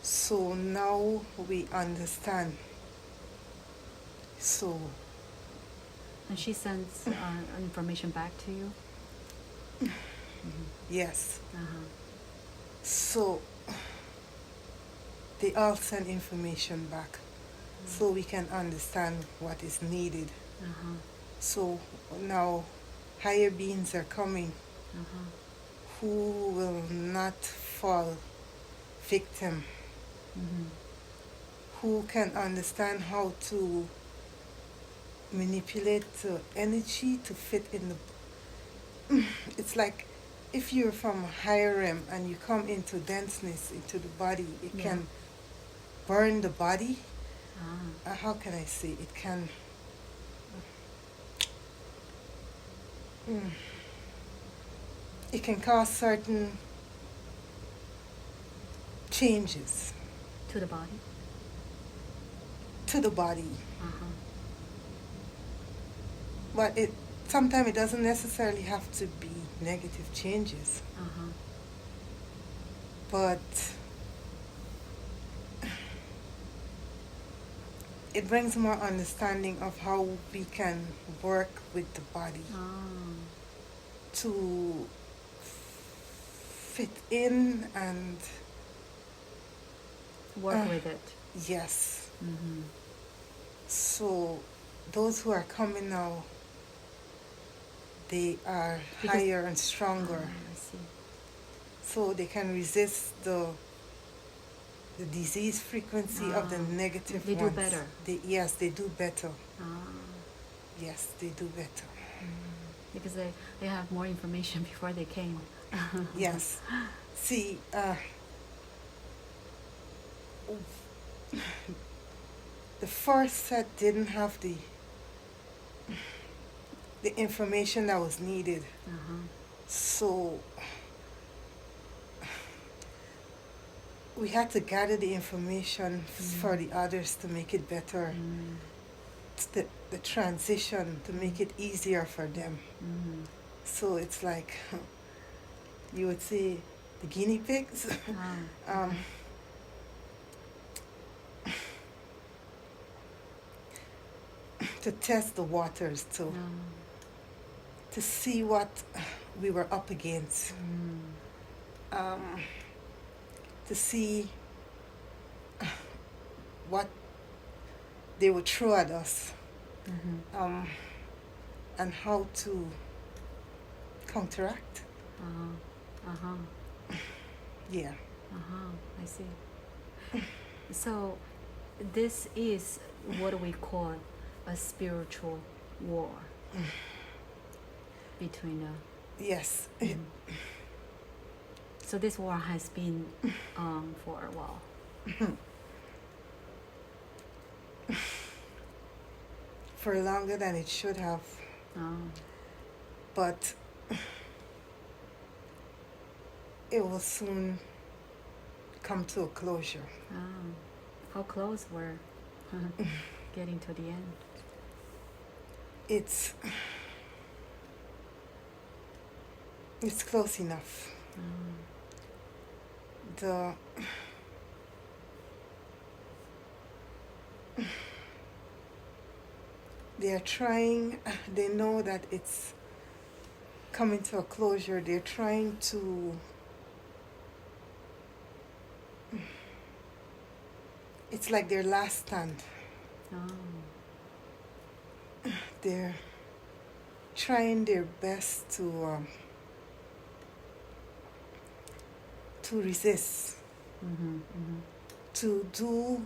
So now we understand. So. And she sends information back to you? Yes. So they all send information back so we can understand what is needed. So now higher beings are coming who will not fall victim, who can understand how to manipulate the energy to fit in the... It's like if you're from a higher realm and you come into denseness, into the body, it can burn the body. How can I say? It can... It can cause certain changes To the body? to the body. Uh-huh. But sometimes it doesn't necessarily have to be negative changes. Uh-huh. But it brings more understanding of how we can work with the body to fit in and work with it. Yes. Mm-hmm. So those who are coming now, they are higher and stronger. I see. So they can resist the disease frequency of the negative they ones. do better. Yes, they do better. Ah. Yes, they do better. Because they have more information before they came. Yes. See, the first set didn't have the information that was needed. So we had to gather the information for the others to make it better. The transition to make it easier for them. So it's like you would say the guinea pigs. To test the waters, to see what we were up against, to see what they would throw at us, and how to counteract. Yeah. I see. So this is what we call a spiritual war between yes. So this war has been for a while. For longer than it should have. But it will soon come to a closure. How close we're getting to the end? It's close enough. They are trying, they know that it's coming to a closure. They're trying to it's like their last stand. They're trying their best to resist, to do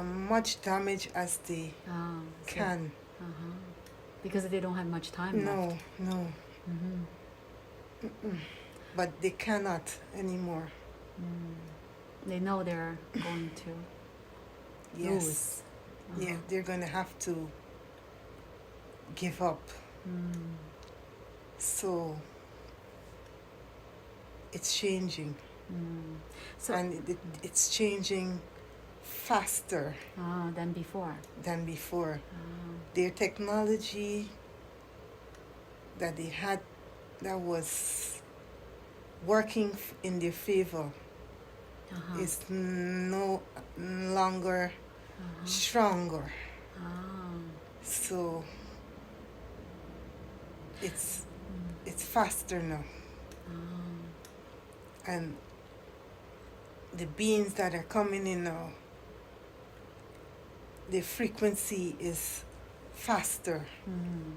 much damage as they can. Because they don't have much time left. No. But they cannot anymore. They know they're going to lose. Yeah, they're going to have to give up. So it's changing. So and it's changing faster than before. Their technology that they had that was working in their favor is no longer stronger. So it's faster now. And the beings that are coming in now, the frequency is faster.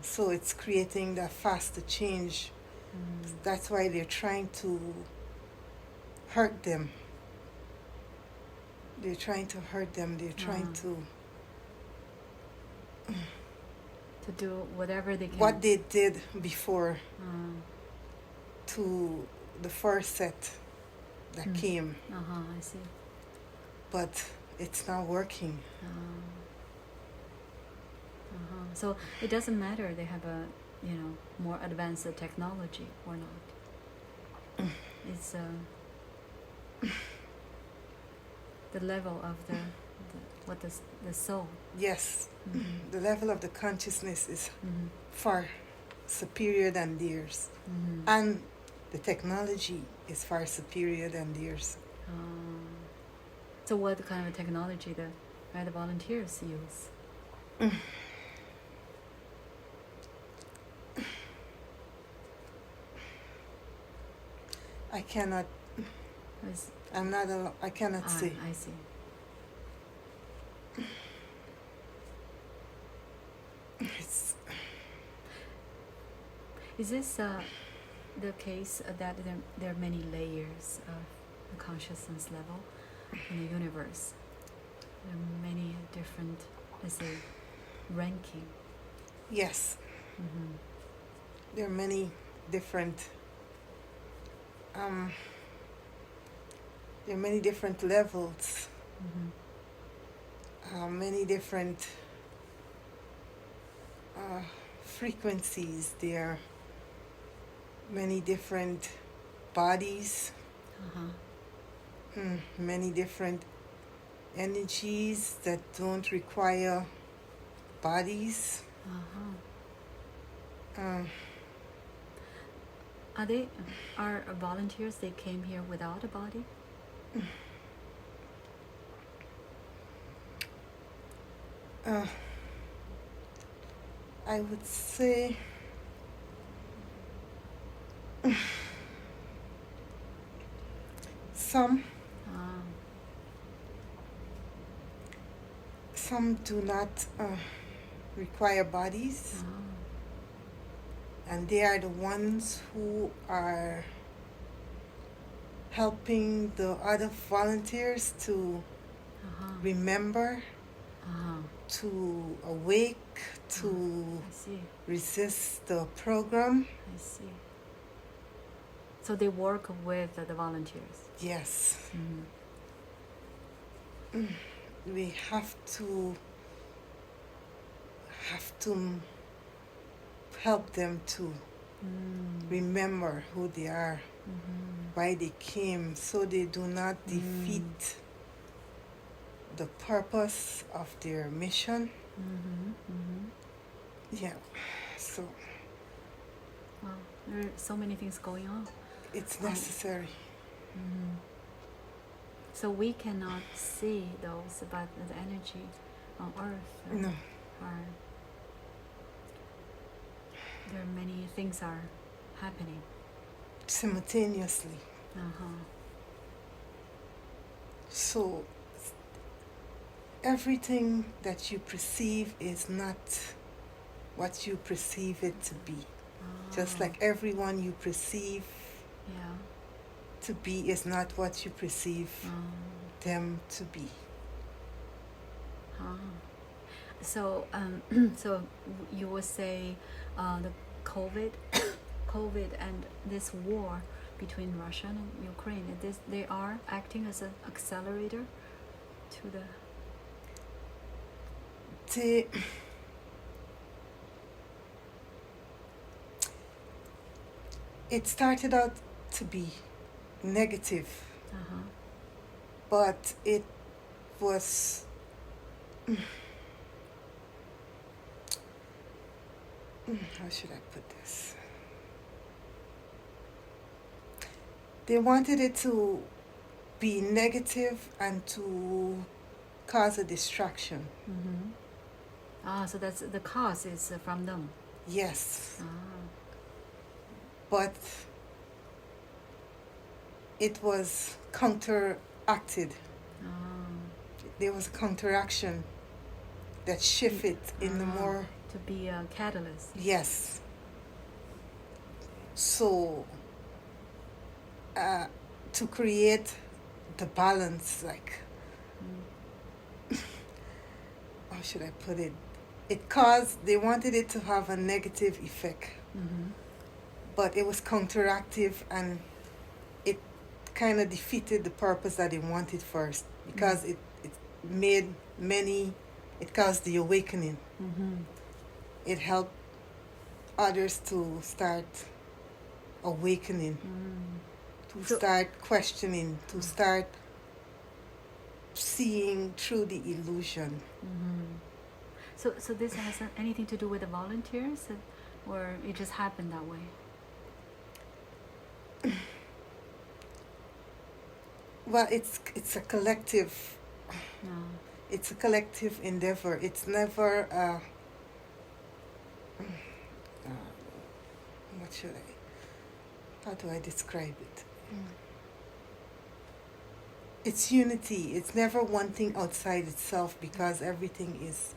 So it's creating that faster change. That's why they're trying to hurt them. They're trying to do whatever they can. What they did before to the first set that came. I see. But it's not working. So it doesn't matter they have a more advanced technology or not. It's the level of the soul. Yes. Mm-hmm. The level of the consciousness is Mm-hmm. far superior than theirs. Mm-hmm. And the technology is far superior than theirs. So what kind of technology the volunteers use? I cannot. I'm not. I cannot say. I see. Is this the case that there are many layers of the consciousness level in the universe? There are many different, let's say, ranking. Yes. Mm-hmm. There are many different. There are many different levels. Mm-hmm. Many different frequencies. There are many different bodies. Many different energies that don't require bodies. Are volunteers, they came here without a body? I would say some do not require bodies, and they are the ones who are helping the other volunteers to remember, to awake, to resist the program. I see. So they work with the volunteers? Yes. We have to help them to remember who they are, why they came, so they do not defeat the purpose of their mission. Yeah. So. Wow, there are so many things going on. It's necessary. So we cannot see those, but the energy on Earth no. There are many things are happening simultaneously. So everything that you perceive is not what you perceive it to be. Just like everyone you perceive to be is not what you perceive them to be. So, so you would say the COVID and this war between Russia and Ukraine, they are acting as an accelerator to the. It started out to be negative, but it was how should I put this? They wanted it to be negative and to cause a distraction. So that's the cause is from them. Yes. But it was counteracted. There was counteraction that shifted in the more... To be a catalyst. Yes. So, to create the balance, like... how should I put it? They wanted it to have a negative effect. But it was counteractive, and it kind of defeated the purpose that they wanted first, because it made it caused the awakening. It helped others to start awakening, to start questioning, to start seeing through the illusion. So this has anything to do with the volunteers, or it just happened that way? Well, it's a collective. No. It's a collective endeavor. It's never. What should I? How do I describe it? It's unity. It's never one thing outside itself, because everything is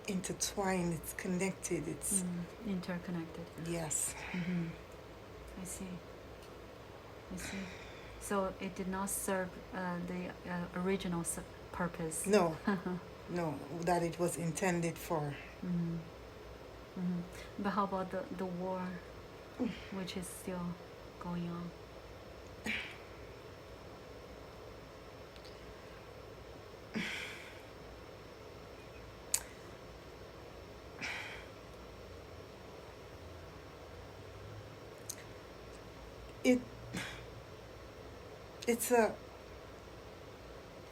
intertwined. It's connected. It's interconnected. Yes. I see. So it did not serve the original purpose. No, no, that it was intended for. But how about the war, which is still going on? It's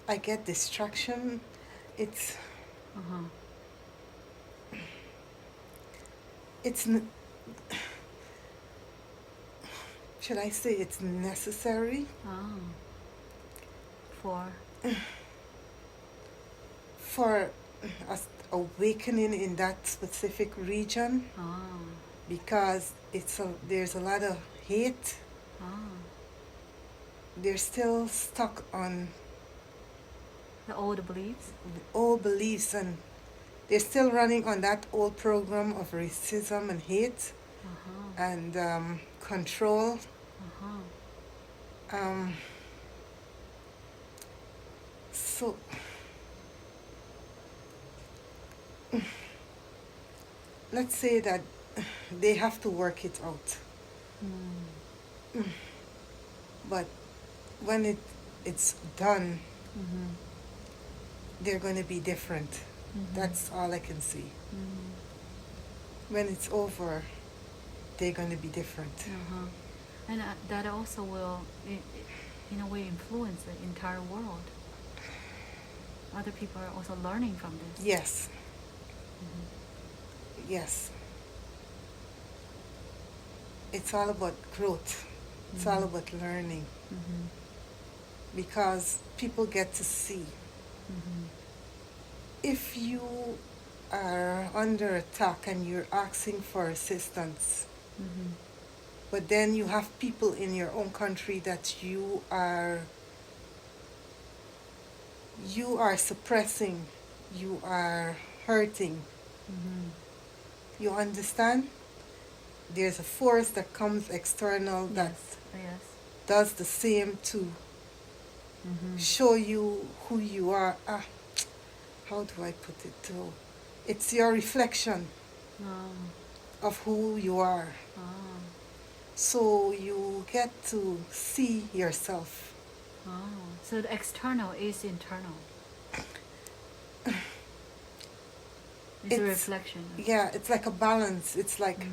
I get distraction. It's should I say it's necessary? For us awakening in that specific region, because there's a lot of hate. They're still stuck on the old beliefs. And they're still running on that old program of racism and hate and control. So let's say that they have to work it out. But when it's done, they're going to be different. That's all I can see. When it's over, they're going to be different. And that also will, in a way, influence the entire world. Other people are also learning from this. Yes. Yes. It's all about growth. It's all about learning. Because people get to see. If you are under attack and you're asking for assistance, but then you have people in your own country that you are suppressing, you are hurting. You understand? There's a force that comes external that does the same to show you who you are. How do I put it too? It's your reflection of who you are. So you get to see yourself. So the external is internal. It's a reflection. Yeah, it's like a balance. It's like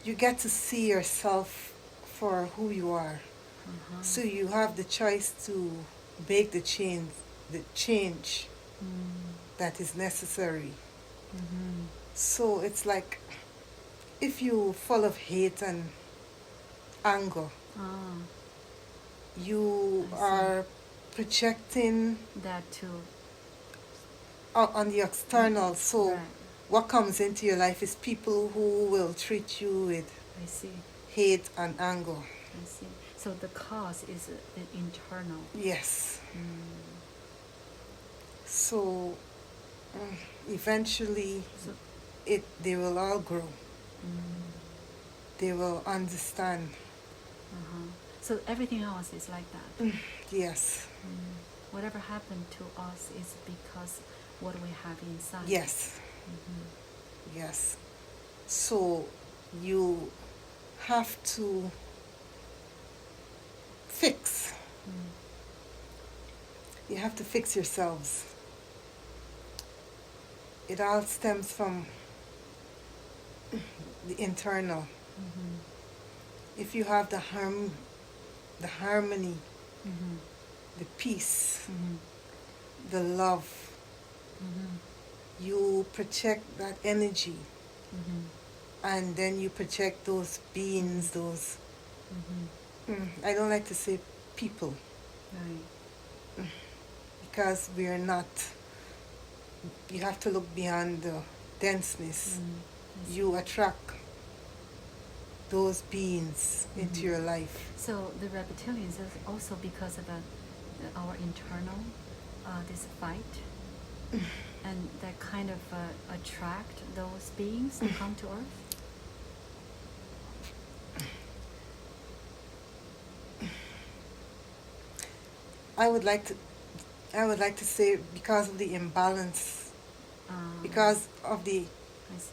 you get to see yourself for who you are. So you have the choice to make the change that is necessary. So it's like if you're full of hate and anger, you are projecting that too on the external. So what comes into your life is people who will treat you with hate and anger. I see. So the cause is the internal. Yes. So eventually they will all grow. They will understand. So everything else is like that. Yes. Whatever happened to us is because what we have inside. Yes. Yes. So you have to fix. You have to fix yourselves. It all stems from the internal. If you have the harmony, the peace, the love. You project that energy, and then you project those beings, those I don't like to say people, Right. because we are not. You have to look beyond the denseness. You attract those beings into your life. So the reptilians is also because of our internal this fight, and that kind of attract those beings to come to Earth. I would like to say because of the imbalance, because of the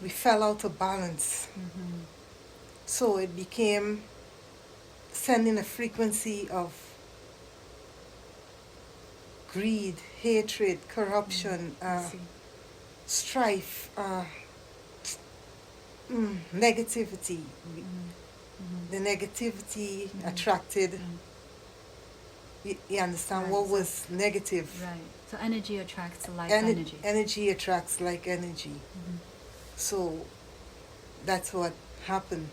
we fell out of balance. So it became sending a frequency of greed, hatred, corruption, strife, negativity. The negativity attracted. You understand, right. what was negative? Right. So energy attracts like energy. Energy attracts like energy. So that's what happened.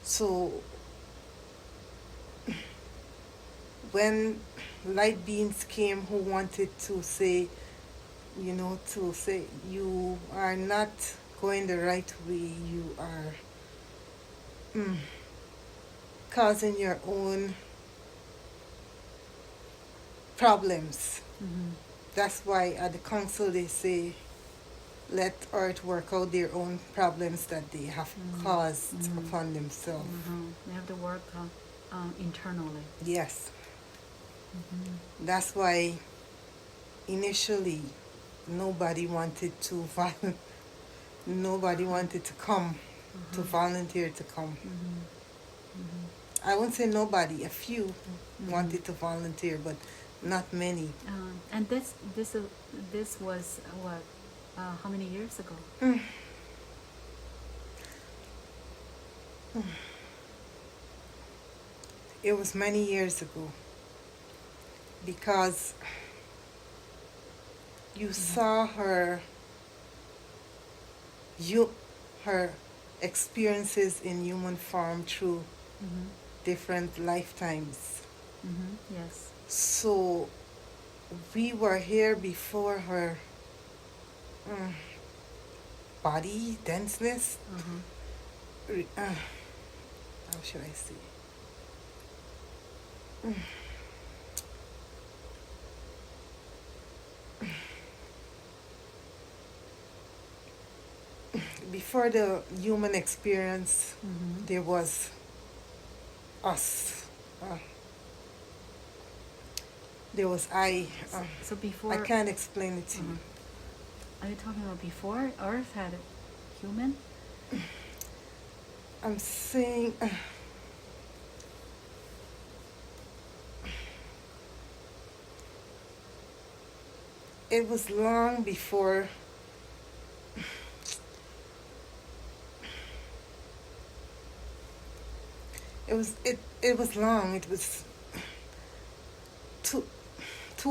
So when light beings came who wanted to say, you are not going the right way, you are causing your own problems. That's why at the council they say, let Earth work out their own problems that they have caused upon themselves. They have to work internally. Yes. That's why initially nobody wanted to come, to volunteer to come. I won't say nobody, a few wanted to volunteer, but not many. And this was what? How many years ago? It was many years ago, because you saw her experiences in human form through different lifetimes. Yes. So we were here before her body denseness. How should I say? Before the human experience, there was us. There was I. So before... I can't explain it to you. Are you talking about before Earth had a human? I'm saying... it was long before... It was long. It was too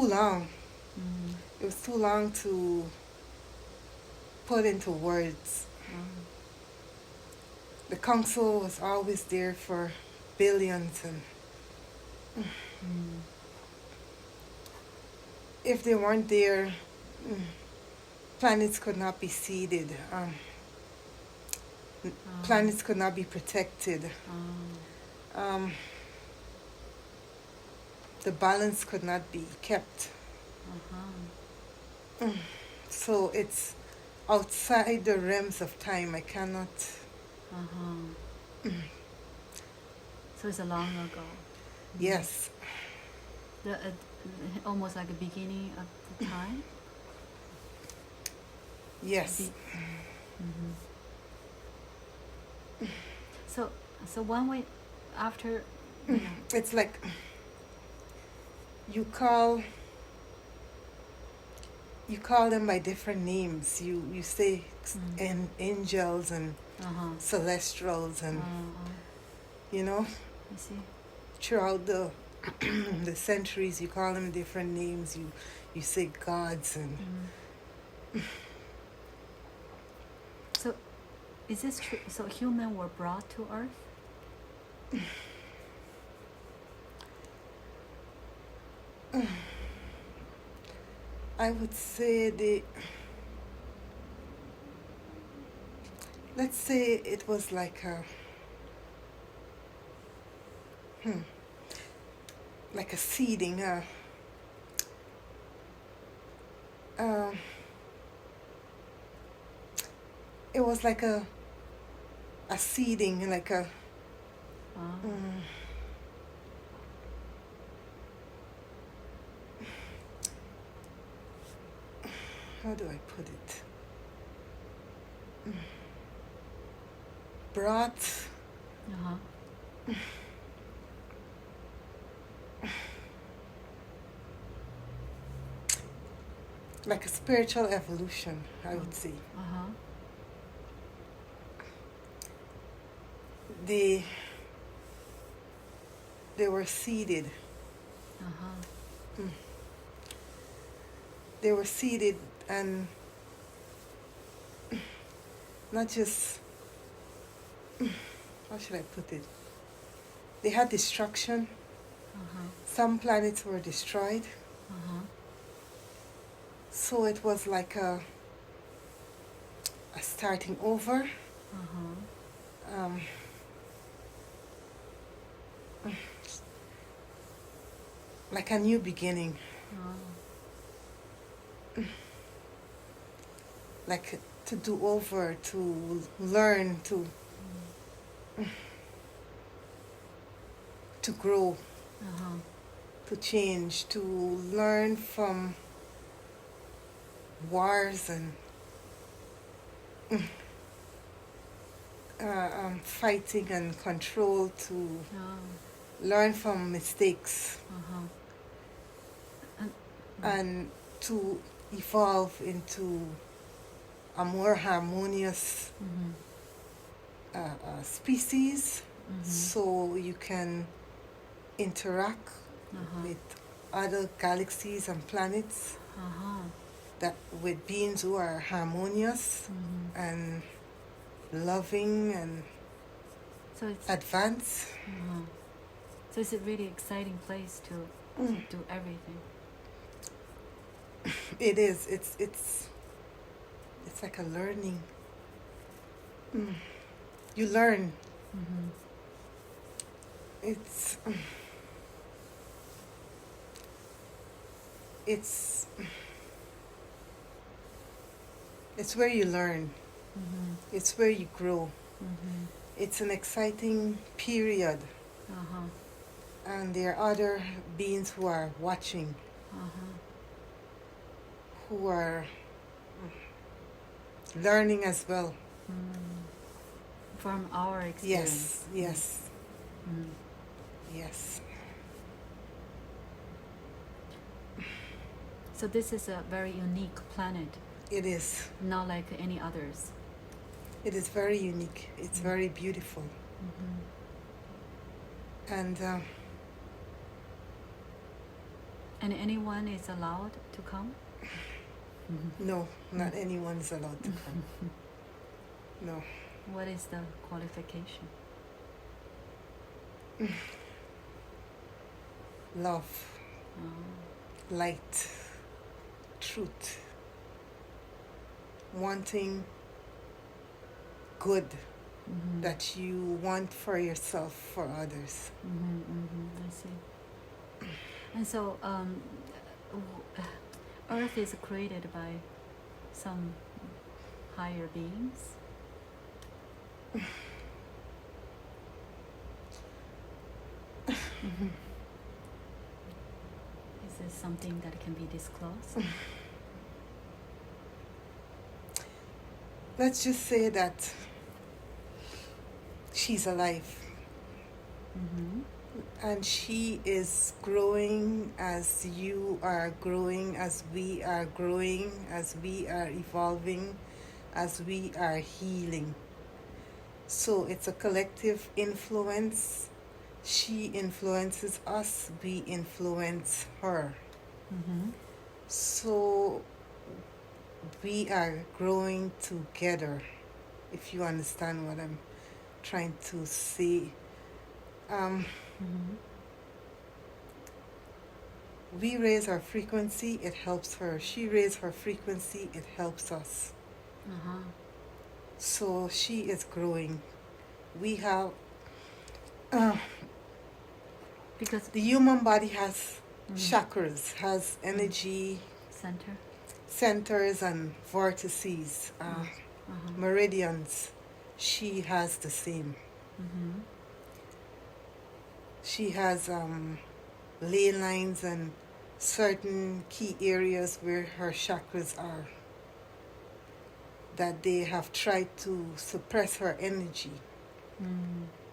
long. It was too long to put into words. The council was always there for billions, and if they weren't there, planets could not be seeded. Planets could not be protected. The balance could not be kept. So it's outside the realms of time. I cannot... So it's a long ago. Yes. Almost like a beginning of the time? Yes. So one way after... It's like you call them by different names. You say angels and celestials and I see. throughout the the centuries, you call them different names, you say gods and So is this true? So humans were brought to Earth? I would say let's say it was like a seeding, it was like a seeding, like a how do I put it? Brought like a spiritual evolution, I would say. They were seeded. They were seeded, and not just, how should I put it? They had destruction. Some planets were destroyed. So it was like a starting over. Like a new beginning. Like to do over, to learn, to grow, to change, to learn from wars and fighting and control, to learn from mistakes and to evolve into a more harmonious species, so you can interact with other galaxies and planets, that with beings who are harmonious and loving and so it's advanced. So it's a really exciting place to do everything. It is. It's like a learning. You learn. It's where you learn. It's where you grow. It's an exciting period. And there are other beings who are watching, who are learning as well. From our experience. Yes. Yes. So this is a very unique planet. It is. Not like any others. It is very unique. It's very beautiful. And anyone is allowed to come? No, not anyone is allowed to come. No. What is the qualification? Love, light, truth, wanting good that you want for yourself, for others. I see. And so Earth is created by some higher beings? Is this something that can be disclosed? Let's just say that she's alive. And she is growing as you are growing, as we are growing, as we are evolving, as we are healing. So it's a collective influence she influences us, we influence her. So we are growing together, if you understand what I'm trying to say. We raise our frequency, it helps her. She raises her frequency, it helps us. So she is growing. We have because the human body has chakras, has energy centers and vortices, meridians. She has the same. She has ley lines and certain key areas where her chakras are, that they have tried to suppress her energy.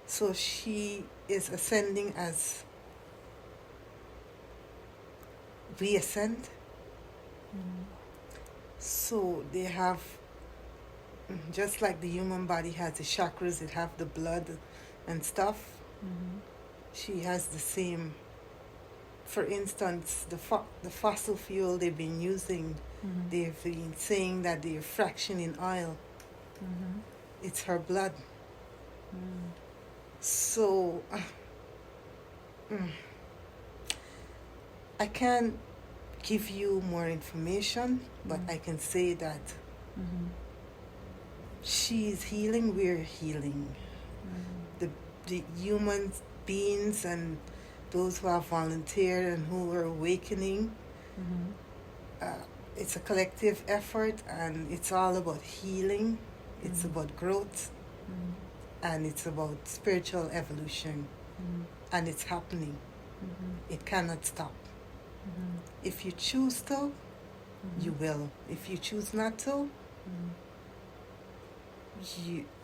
So she is ascending as we ascend. So they have, just like the human body has the chakras, it have the blood and stuff. She has the same. For instance, the fossil fuel they've been using, they've been saying that they're fractioning oil. It's her blood. So I can't give you more information, but I can say that she's healing, we're healing. The human beings and those who have volunteered and who are awakening, it's a collective effort, and it's all about healing. It's about growth, and it's about spiritual evolution, and it's happening. It cannot stop. If you choose to, you will. If you choose not to,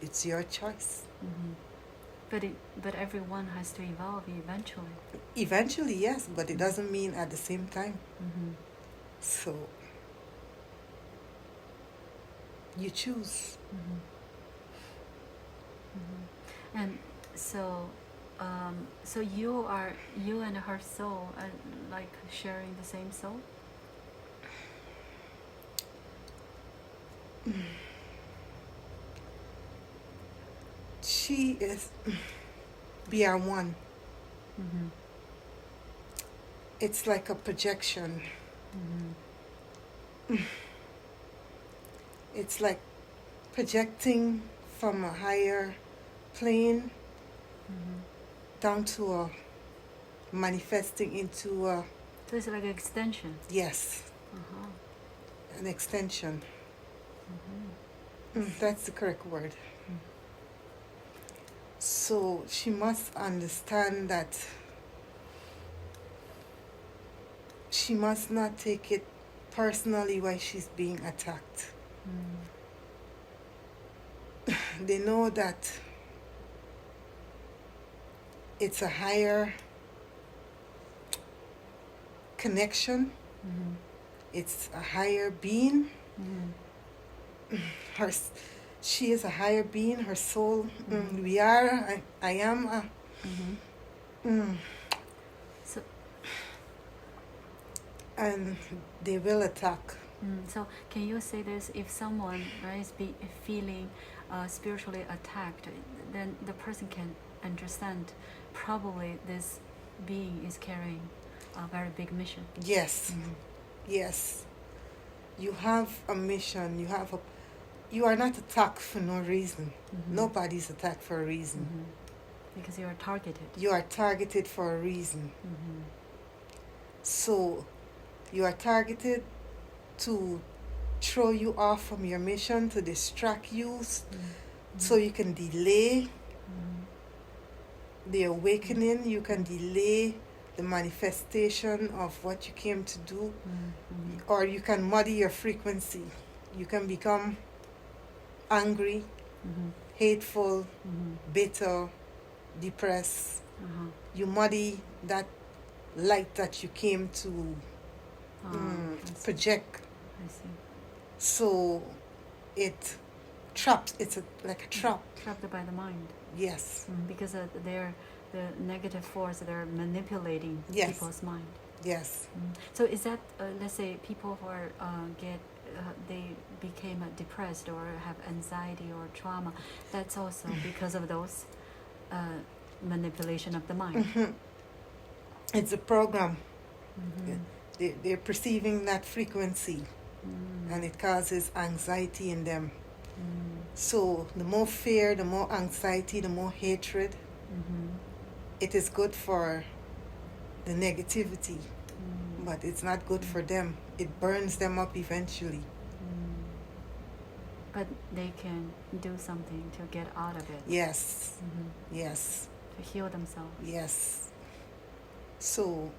it's your choice. But everyone has to evolve eventually. Eventually, yes, but it doesn't mean at the same time. So you choose. And so you and her soul are like sharing the same soul? She is, we are one. It's like a projection. It's like projecting from a higher plane down to a manifesting into a... So it's like an extension? Yes. An extension. That's the correct word. So she must understand that she must not take it personally while she's being attacked. They know that it's a higher connection. It's a higher being. She is a higher being, her soul. We are, I am. So, and they will attack. So can you say this, if someone is feeling spiritually attacked, then the person can understand probably this being is carrying a very big mission? Yes. Yes. You have a mission. You are not attacked for no reason. Nobody's attacked for a reason. Because you are targeted. You are targeted for a reason. So you are targeted to throw you off from your mission, to distract you, so you can delay the awakening, you can delay the manifestation of what you came to do, or you can muddy your frequency. You can become angry, hateful, bitter, depressed. You muddy that light that you came to project. I see. So it traps. It's like a trap. Trapped by the mind. Yes. Because their the negative force that are manipulating Yes. people's mind. Yes. So is that, let's say, people who are they became depressed or have anxiety or trauma, that's also because of those manipulation of the mind? Mm-hmm. It's a program. Mm-hmm. They're perceiving that frequency, and it causes anxiety in them. So the more fear, the more anxiety, the more hatred, it is good for the negativity, but it's not good for them. It burns them up eventually. But they can do something to get out of it. Yes. Yes. To heal themselves. Yes. So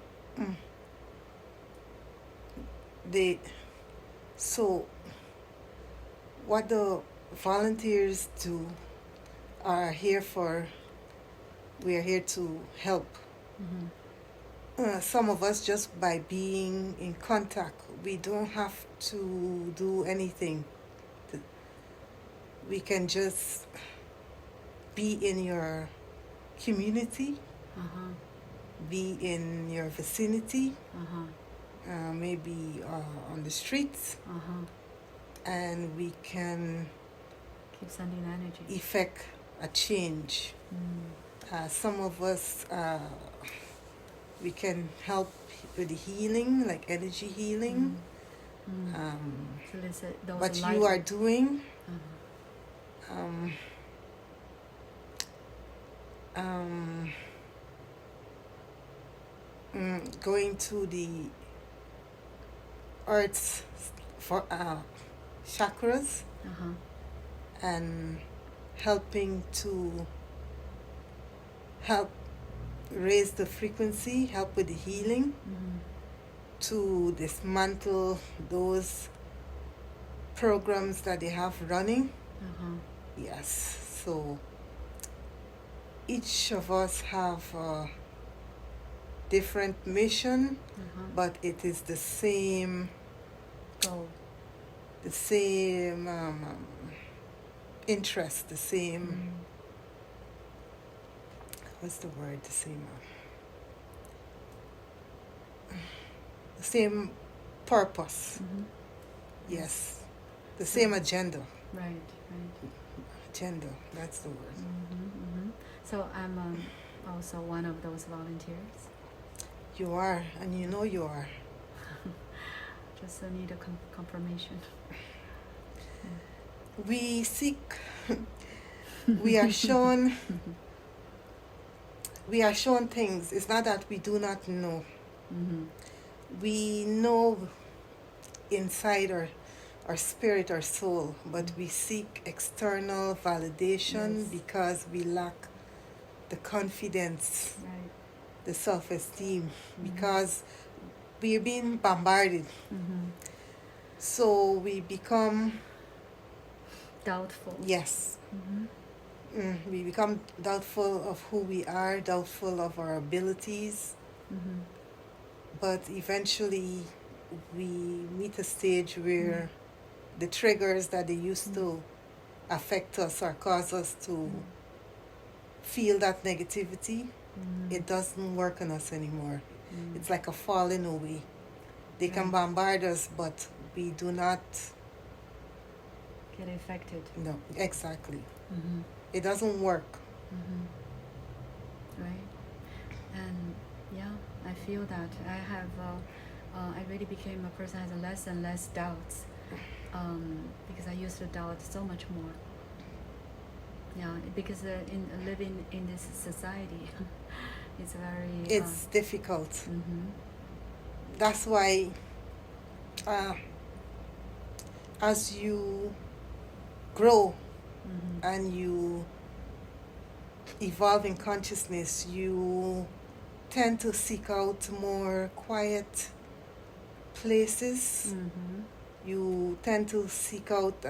what the volunteers do are here for, we are here to help. Some of us, just by being in contact, we don't have to do anything. We can just be in your community, be in your vicinity, maybe on the streets, and we can keep sending energy, effect a change. Some of us, we can help with the healing, like energy healing. So those what you are doing, going to the earth's for chakras and helping to help raise the frequency, help with the healing, to dismantle those programs that they have running. Yes, so each of us have a different mission, but it is the same goal, the same interest, the same what's the word, the same purpose. Yes, the same agenda. Right. Agenda, that's the word. So I'm also one of those volunteers. You are, and you know you are. Just need a confirmation. We seek, we are shown things. It's not that we do not know. We know inside our spirit, our soul, but we seek external validation because we lack the confidence, the self-esteem, because we are being bombarded. So we become doubtful. Yes. We become doubtful of who we are, doubtful of our abilities. But eventually we meet a stage where the triggers that they used to affect us or cause us to feel that negativity, it doesn't work on us anymore. It's like a falling away. They can bombard us, but we do not get affected. No, exactly. It doesn't work. Right. And yeah, I feel that I have I really became a person who has less and less doubts, because I used to doubt so much more. Yeah, because in living in this society, it's very it's difficult. That's why as you grow and you evolve in consciousness, you tend to seek out more quiet places. You tend to seek out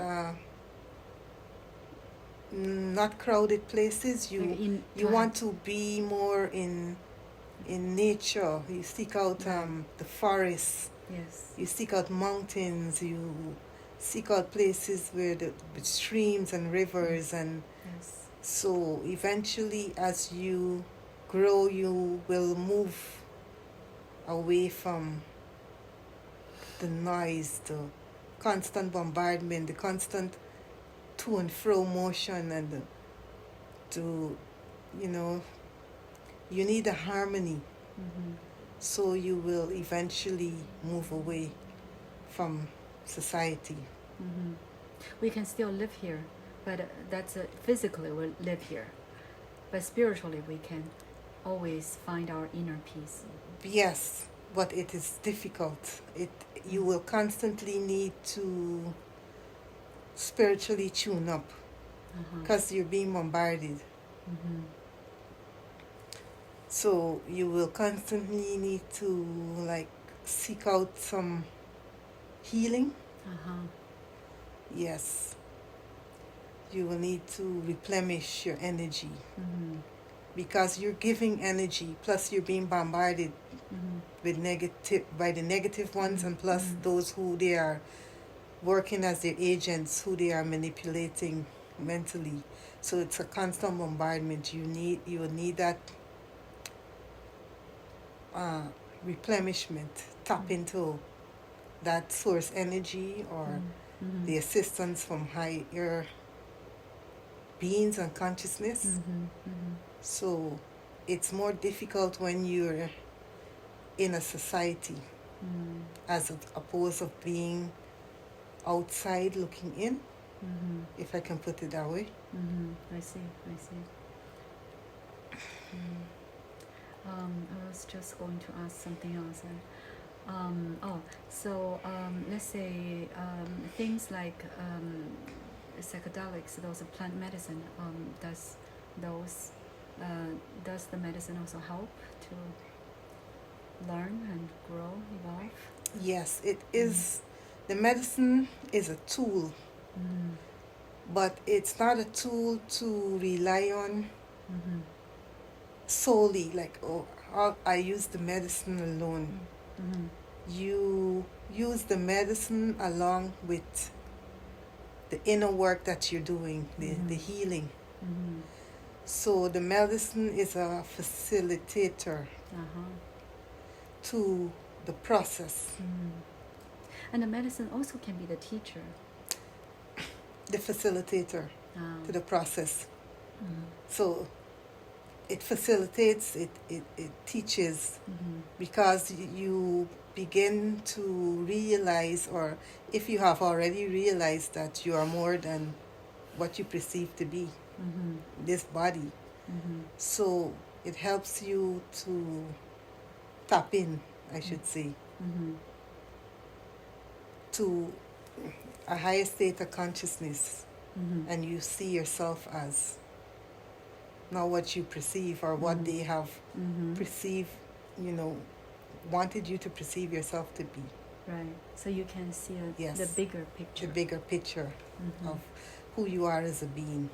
not crowded places. You want to be more in nature. You seek out the forest. Yes. You seek out mountains. You seek out places with streams and rivers, and so eventually, as you grow, you will move away from the noise, the constant bombardment, the constant to and fro motion, and you need a harmony. So you will eventually move away from society. We can still live here, but that's physically we live here. But spiritually, we can always find our inner peace. Yes, but it is difficult. You will constantly need to spiritually tune up because you're being bombarded. So you will constantly need to seek out some healing. Yes. You will need to replenish your energy because you're giving energy, plus you're being bombarded by the negative ones, and plus those who they are working as their agents, who they are manipulating mentally. So it's a constant bombardment. You will need that replenishment. Tap into that source energy or the assistance from higher beings and consciousness. So it's more difficult when you're in a society as opposed of being outside looking in, if I can put it that way. I see. I was just going to ask something else. Let's say things like psychedelics, those plant medicine. Does the medicine also help to learn and grow, evolve? Yes, it is. The medicine is a tool, but it's not a tool to rely on solely, I use the medicine alone. You use the medicine along with the inner work that you're doing, the healing. So the medicine is a facilitator to the process. And the medicine also can be the teacher. The facilitator to the process. So it facilitates, it teaches, because you begin to realize, or if you have already realized, that you are more than what you perceive to be, this body. So it helps you to tap in, I should say, to a higher state of consciousness, and you see yourself as not what you perceive or what they have perceived, wanted you to perceive yourself to be. Right. So you can see the bigger picture. The bigger picture of who you are as a being,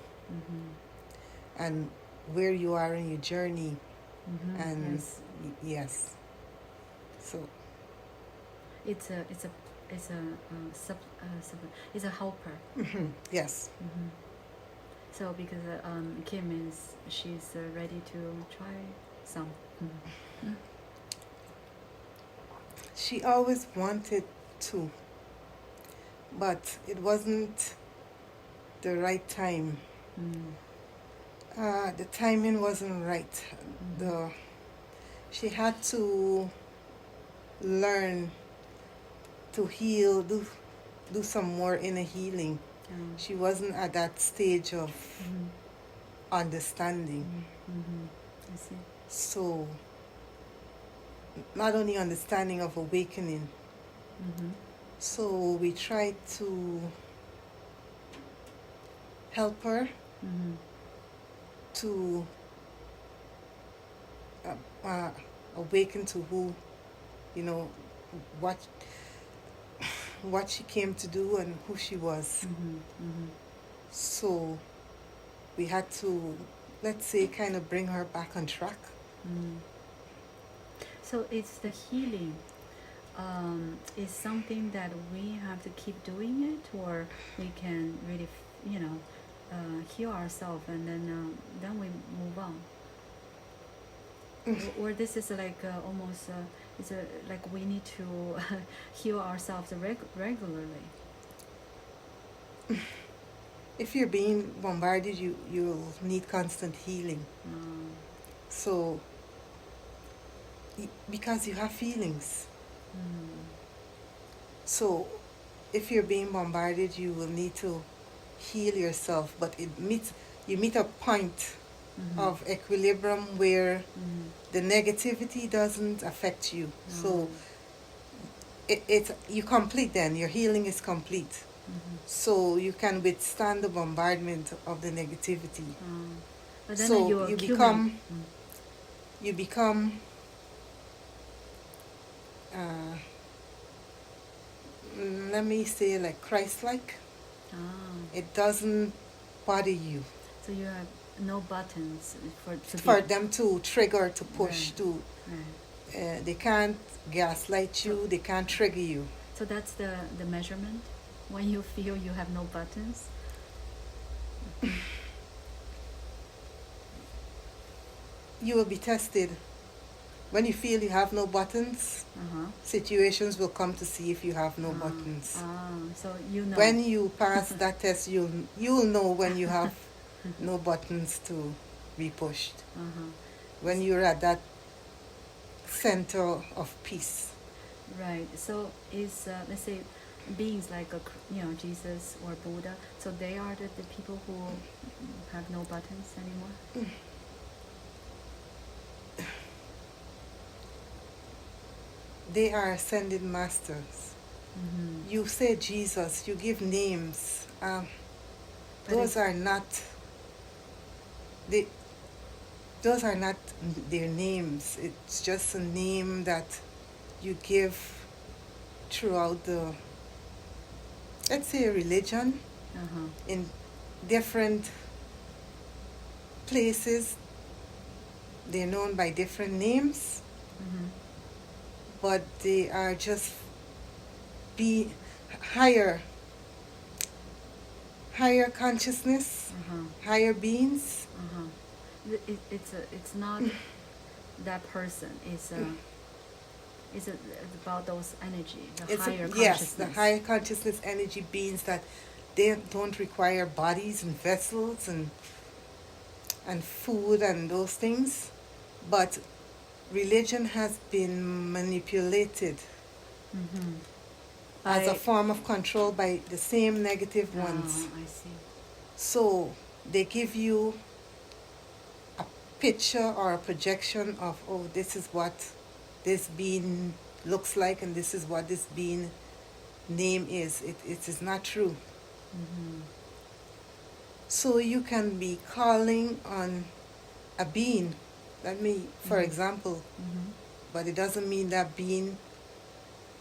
and where you are in your journey, and yes. So it's a helper. Yes. So because Kim she's ready to try some. She always wanted to, but it wasn't the right time. The timing wasn't right. She had to learn to heal, do some more inner healing. She wasn't at that stage of understanding. I see. So, not only understanding of awakening. So we tried to help her to awaken to who, what she came to do and who she was. So we had to, let's say, kind of bring her back on track. So it's the healing is something that we have to keep doing it, or we can really, heal ourselves and then we move on. Or this is like almost it's like we need to heal ourselves regularly. If you're being bombarded, you'll need constant healing. So, because you have feelings. So, if you're being bombarded, you will need to heal yourself. But you meet a point of equilibrium where the negativity doesn't affect you. So, you complete then. Your healing is complete. So you can withstand the bombardment of the negativity. But then So you become let me say like Christ-like. It doesn't bother you. So you have no buttons for them to trigger, to push, to they can't gaslight you, they can't trigger you. So that's the measurement when you feel you have no buttons. You will be tested. When you feel you have no buttons, situations will come to see if you have no buttons. So you know. When you pass that test, you'll know when you have no buttons to be pushed. When you're at that center of peace. Right. So is let's say beings like Jesus or Buddha. So they are the people who have no buttons anymore. They are ascended masters. You say Jesus, you give names. Those are not their names. It's just a name that you give throughout the, let's say, a religion. In different places, they're known by different names. But they are just higher consciousness, higher beings. It's not that person. It's about those energy, the higher consciousness. Yes, the higher consciousness energy beings that they don't require bodies and vessels and food and those things, but religion has been manipulated as a form of control by the same negative ones. I see. So they give you a picture or a projection of, oh, this is what this being looks like and this is what this being name is. It is not true. So you can be calling on a being. Let me, for example, but it doesn't mean that being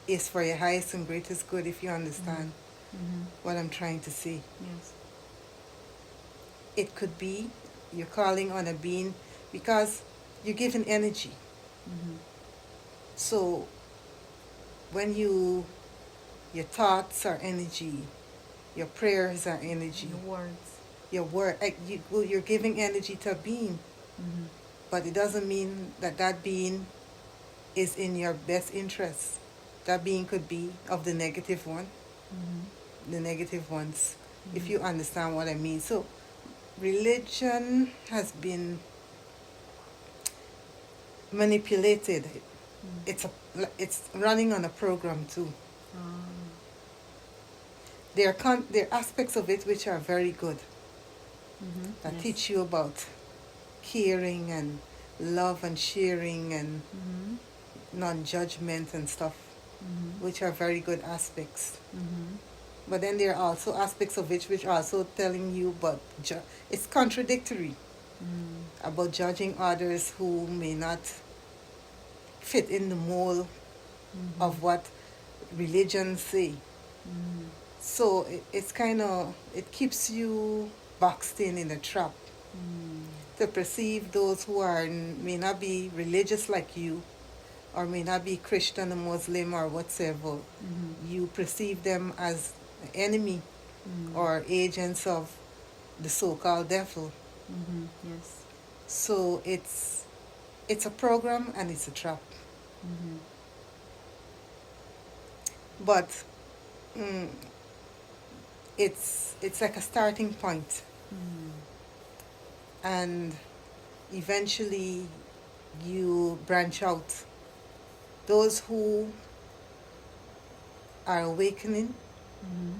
is for your highest and greatest good, if you understand what I'm trying to say. Yes. It could be you're calling on a being because you're given energy. So when your thoughts are energy, your prayers are energy. Your words. You're giving energy to a being. But it doesn't mean that being is in your best interest. That being could be of the negative one, the negative ones, if you understand what I mean. So religion has been manipulated. It's running on a program too. There are aspects of it which are very good, that teach you about caring and love and sharing and non-judgment and stuff, which are very good aspects. But then there are also aspects of it which are also telling you, but it's contradictory, about judging others who may not fit in the mold of what religions say. So it's kind of, it keeps you boxed in a trap. To perceive those who may not be religious like you, or may not be Christian or Muslim or whatsoever, you perceive them as enemy or agents of the so-called devil. Yes. So it's it's a program and it's a trap. Mm-hmm. But it's like a starting point. Mm. And eventually you branch out. Those who are awakening, Mm-hmm.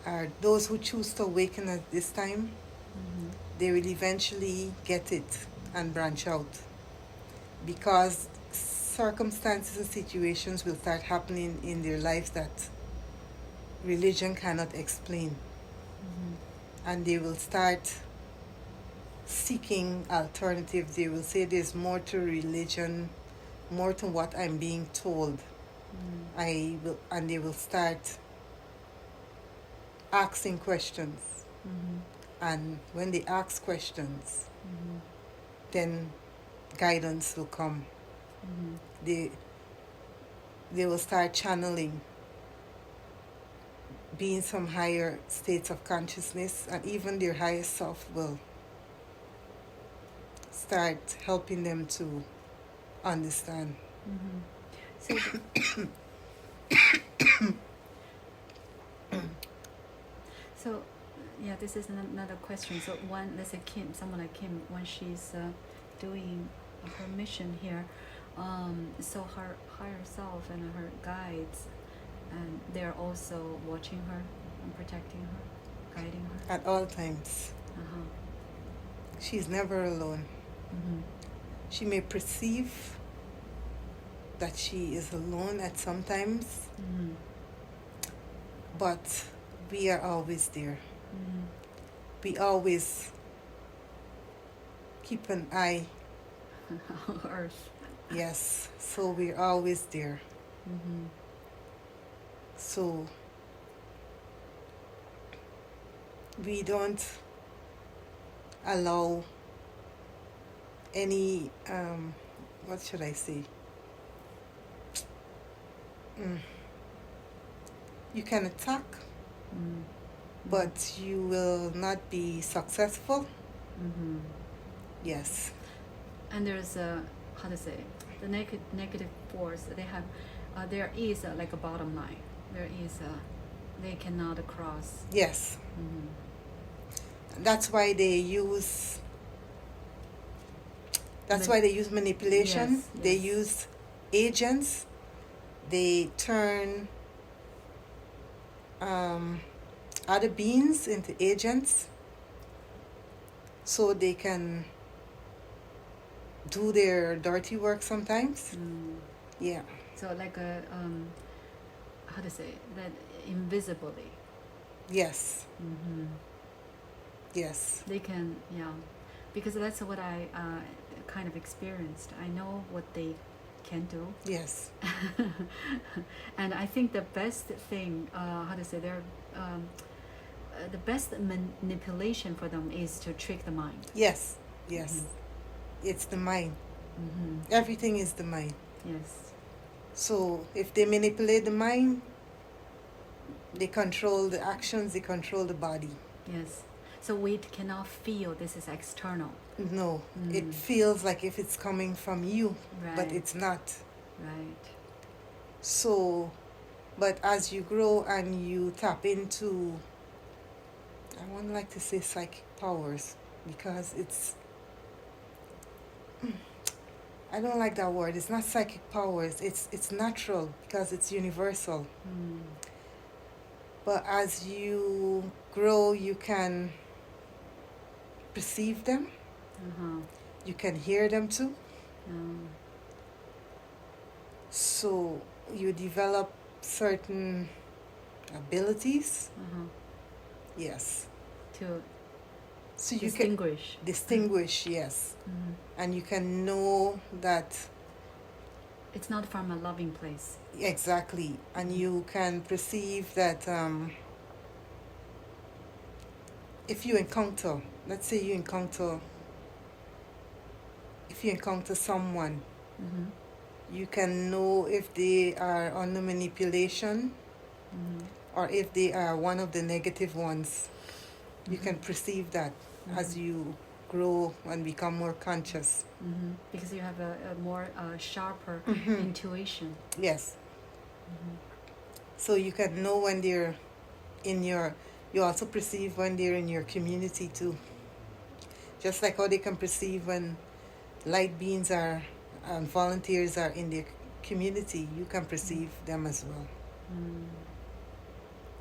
are those who choose to awaken at this time, Mm-hmm. they will eventually get it and branch out, because circumstances and situations will start happening in their lives that religion cannot explain, Mm-hmm. and they will start seeking alternatives. They will say there's more to religion, more to what I'm being told. And they will start asking questions. Mm-hmm. And when they ask questions, Mm-hmm. then guidance will come. Mm-hmm. They will start channeling, be in some higher states of consciousness, and even their higher self will start helping them to understand. Mm-hmm. So, so, yeah, this is another question. So, one, let's say Kim, someone like Kim, when she's doing her mission here, so her higher self and her guides, and they're also watching her and protecting her, guiding her. At all times. Uh-huh. She's never alone. Mm-hmm. She may perceive that she is alone at some times, Mm-hmm. but we are always there. Mm-hmm. We always keep an eye. On Earth. Yes, so we're always there. Mm-hmm. So we don't allow any, what should I say? You can attack, Mm-hmm. but you will not be successful. Mm-hmm. Yes. And there's a, how to say, the negative force. They have, there is like a bottom line. There is they cannot cross. Yes. Mm-hmm. That's why they use. That's why they use manipulation. Yes, They yes. use agents. They turn other beings into agents, so they can do their dirty work sometimes. Mm. Yeah. So like a, how to say, that invisibly. Yes. Mm-hmm. Yes. They can, yeah, because that's what I kind of experienced. I know what they can do. Yes. And I think the best thing, how to say, the best manipulation for them is to trick the mind. Yes. Yes. Mm-hmm. It's the mind. Mm-hmm. Everything is the mind. Yes. So if they manipulate the mind, they control the actions, they control the body. Yes. So we cannot feel this is external. No, it feels like if it's coming from you, Right. but it's not. Right. So, but as you grow and you tap into, I wouldn't like to say psychic powers, because it's, I don't like that word. It's not psychic powers. It's natural, because it's universal. Mm. But as you grow, you can perceive them. Uh-huh. You can hear them too. Mm. So you develop certain abilities. Uh-huh. Yes. To So you distinguish. can distinguish, yes. Mm-hmm. And you can know that. It's not from a loving place. Exactly. And you can perceive that if you encounter, let's say if you encounter someone, Mm-hmm. you can know if they are under manipulation, Mm-hmm. or if they are one of the negative ones. You can perceive that Mm-hmm. as you grow and become more conscious. Because you have a more sharper intuition. Yes. So you can know when they're in your, you also perceive when they're in your community too. Just like how they can perceive when light beings are and volunteers are in their community, you can perceive them as well.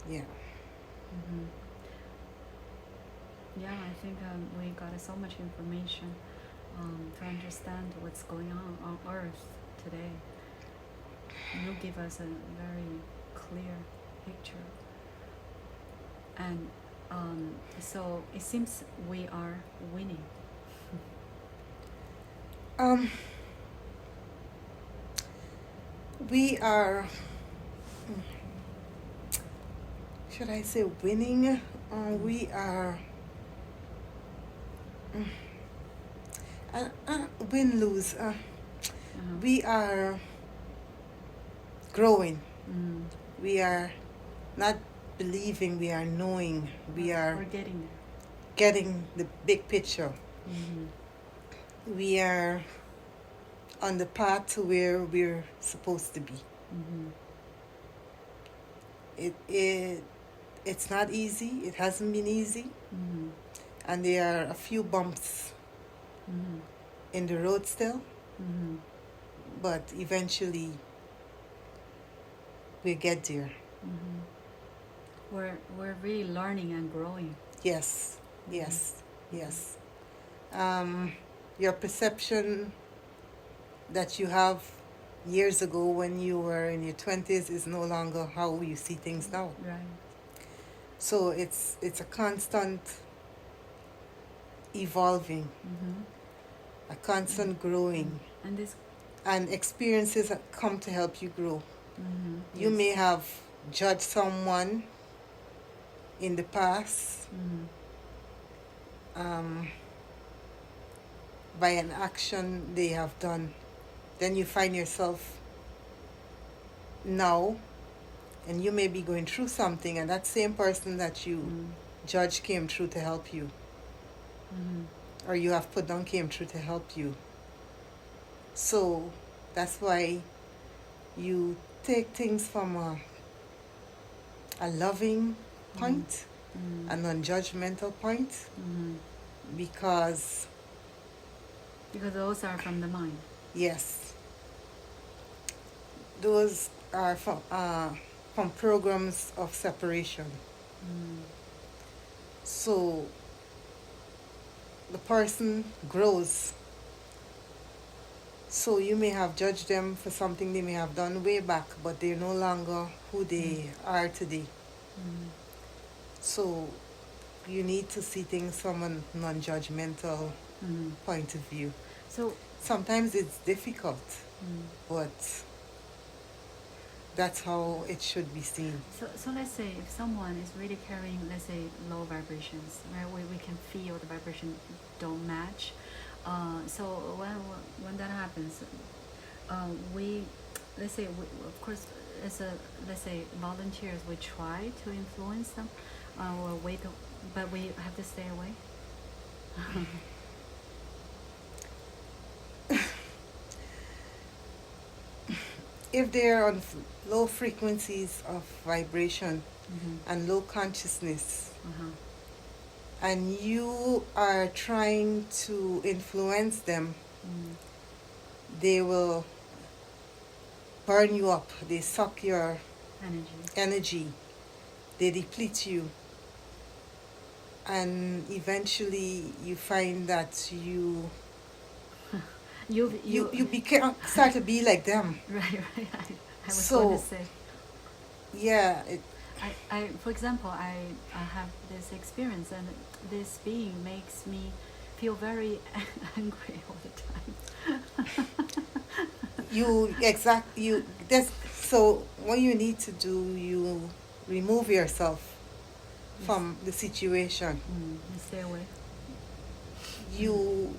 Yeah. Yeah, I think we got so much information to understand what's going on Earth today. You give us a very clear picture. And so it seems we are winning. We are, should I say winning? We are, win, lose. We are growing. We are not believing, we are knowing. We're getting there. Getting the big picture. We are on the path to where we're supposed to be. It's not easy. It hasn't been easy. And there are a few bumps in the road still. But eventually we get there. We're really learning and growing. Yes. Your perception that you have years ago when you were in your 20s is no longer how you see things now. Right. So it's a constant evolving, a constant growing, and experiences come to help you grow. You may have judged someone in the past by an action they have done. Then you find yourself now, and you may be going through something, and that same person that you judged came through to help you, or you have put down came through to help you. So that's why you take things from a loving point, a non-judgmental point, because those are from the mind. Yes, those are from programs of separation. So the person grows. So you may have judged them for something they may have done way back, but they're no longer who they are today. So you need to see things from a non-judgmental point of view. So sometimes it's difficult, but that's how it should be seen. So let's say if someone is really carrying, let's say, low vibrations, right? We can feel the vibration don't match. So when that happens, let's say, of course, let's say volunteers, we try to influence them, or but we have to stay away. If they're on low frequencies of vibration and low consciousness, and you are trying to influence them, they will burn you up. They suck your energy. They deplete you. And eventually you find that you start to be like them. Right. I was going to say. Yeah. I for example, I have this experience, and this being makes me feel very angry all the time. So what you need to do, you remove yourself from the situation. You stay away. You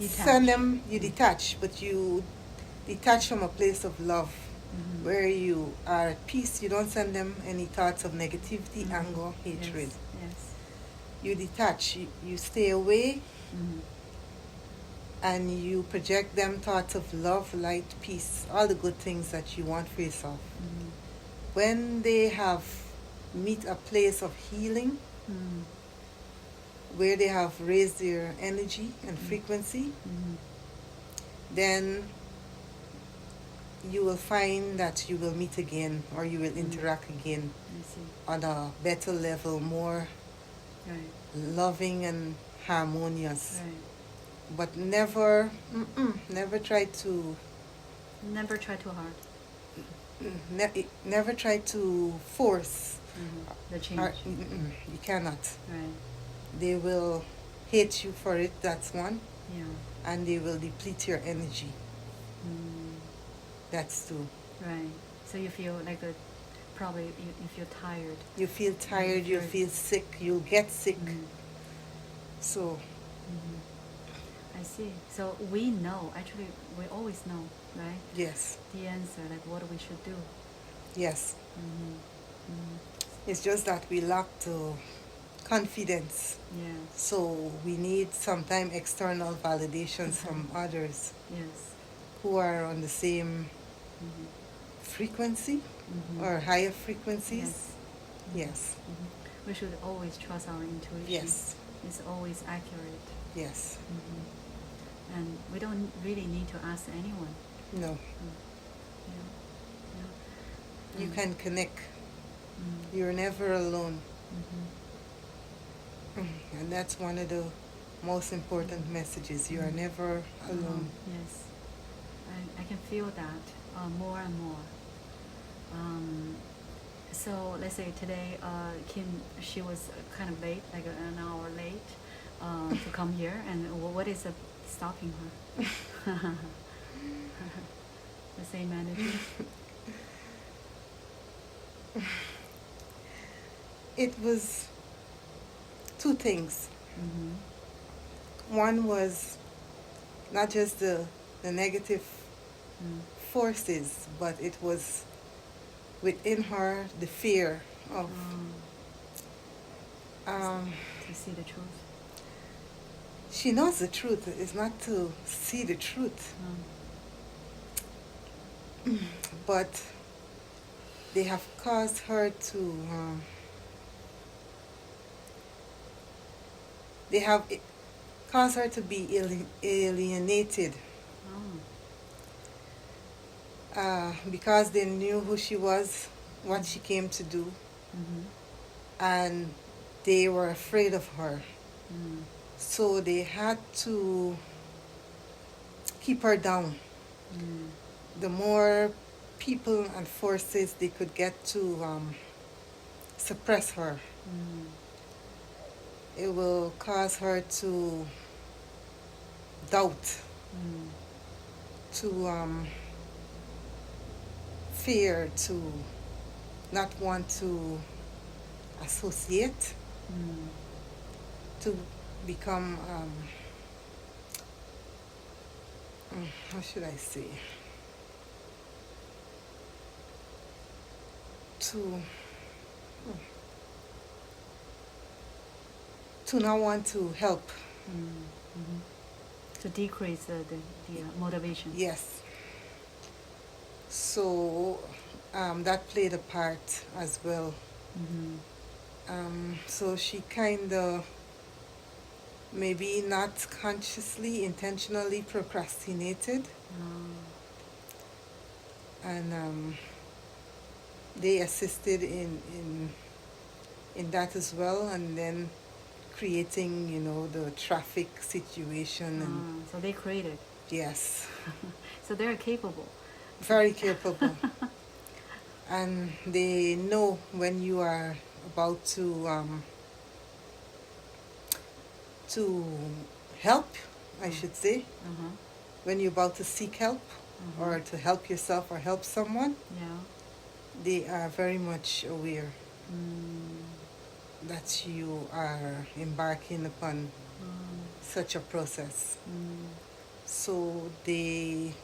detach. Send them, you detach, but you detach from a place of love, where you are at peace. You don't send them any thoughts of negativity, anger, hatred. Yes. you detach, you stay away, and you project them thoughts of love, light, peace, all the good things that you want for yourself. When they have meet a place of healing, where they have raised their energy and frequency, then you will find that you will meet again, or you will interact again on a better level, more loving and harmonious. But never try to... Never try too hard. Never try to force the change. You cannot. Right. They will hate you for it, that's one. Yeah. And they will deplete your energy. That's two. Right. So you feel like probably you feel tired. You feel tired, you feel sick, you'll get sick. So... I see. So we know, actually, we always know, right? Yes. The answer, like what we should do. Yes. It's just that we lack the confidence. Yeah. So we need sometimes external validations from others. Yes. Who are on the same frequency or higher frequencies. Yes. We should always trust our intuition. Yes. It's always accurate. Yes. And we don't really need to ask anyone. No. You can connect. You're never alone. And that's one of the most important messages. You are never alone. Yes. I can feel that more and more. So let's say today, Kim, she was kind of late, like an hour late to come here. And what is stopping her? The same energy. It was two things. One was not just the negative forces, but it was within her the fear of to see the truth. She knows the truth. It's not to see the truth. But they have caused her to caused her to be alienated. Because they knew who she was, what she came to do, and they were afraid of her. So they had to keep her down. The more people and forces they could get to suppress her, it will cause her to doubt, to fear, to not want to associate, to become, how should I say, to not want to help. To decrease the motivation. Yes. So that played a part as well. So she kind of, maybe not consciously, intentionally procrastinated. And they assisted in that as well, and then creating, the traffic situation. And so they created. Yes. So they're capable. Very capable. And they know when you are about to help, I should say, when you're about to seek help, or to help yourself or help someone, they are very much aware that you are embarking upon such a process. So they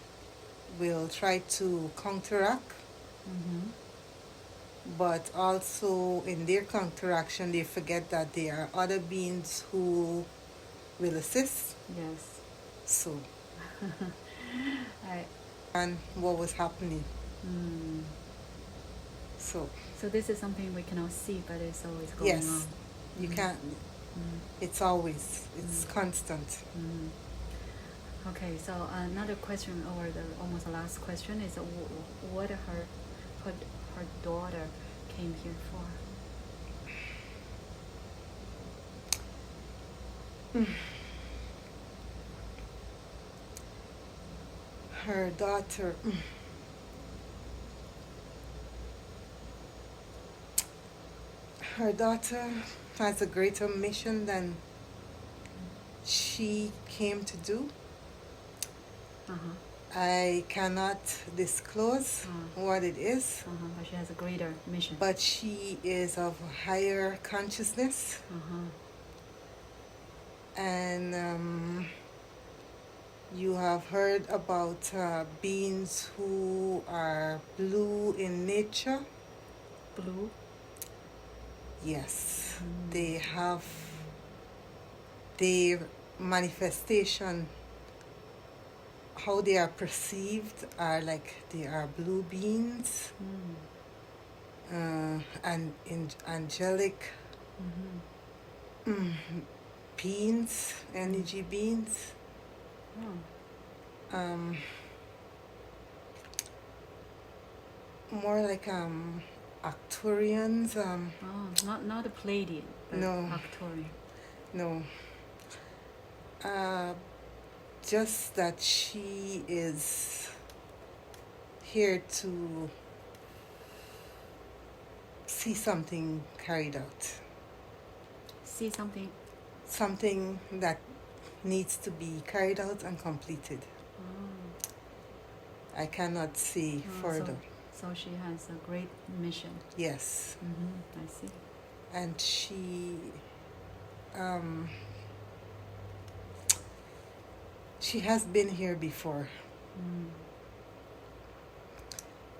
will try to counteract but also in their counteraction they forget that there are other beings who will assist. Yes. So I. And what was happening. Mm. So this is something we cannot see, but it's always going on. Yes, you can't. It's always, it's constant. Okay, so another question, or the almost last question, is what her daughter came here for? Her daughter. Her daughter has a greater mission than she came to do. I cannot disclose what it is. But she has a greater mission. But she is of higher consciousness. And you have heard about beings who are blue in nature. Blue? Yes. They have their manifestation, how they are perceived are like they are blue beings, and angelic beings, energy beings. More like Arcturians. Not a Pleiadian, but No. Arcturian. No. Just that she is here to see something carried out. See something? Something that needs to be carried out and completed. I cannot see further. So she has a great mission. Yes. I see. And she has been here before.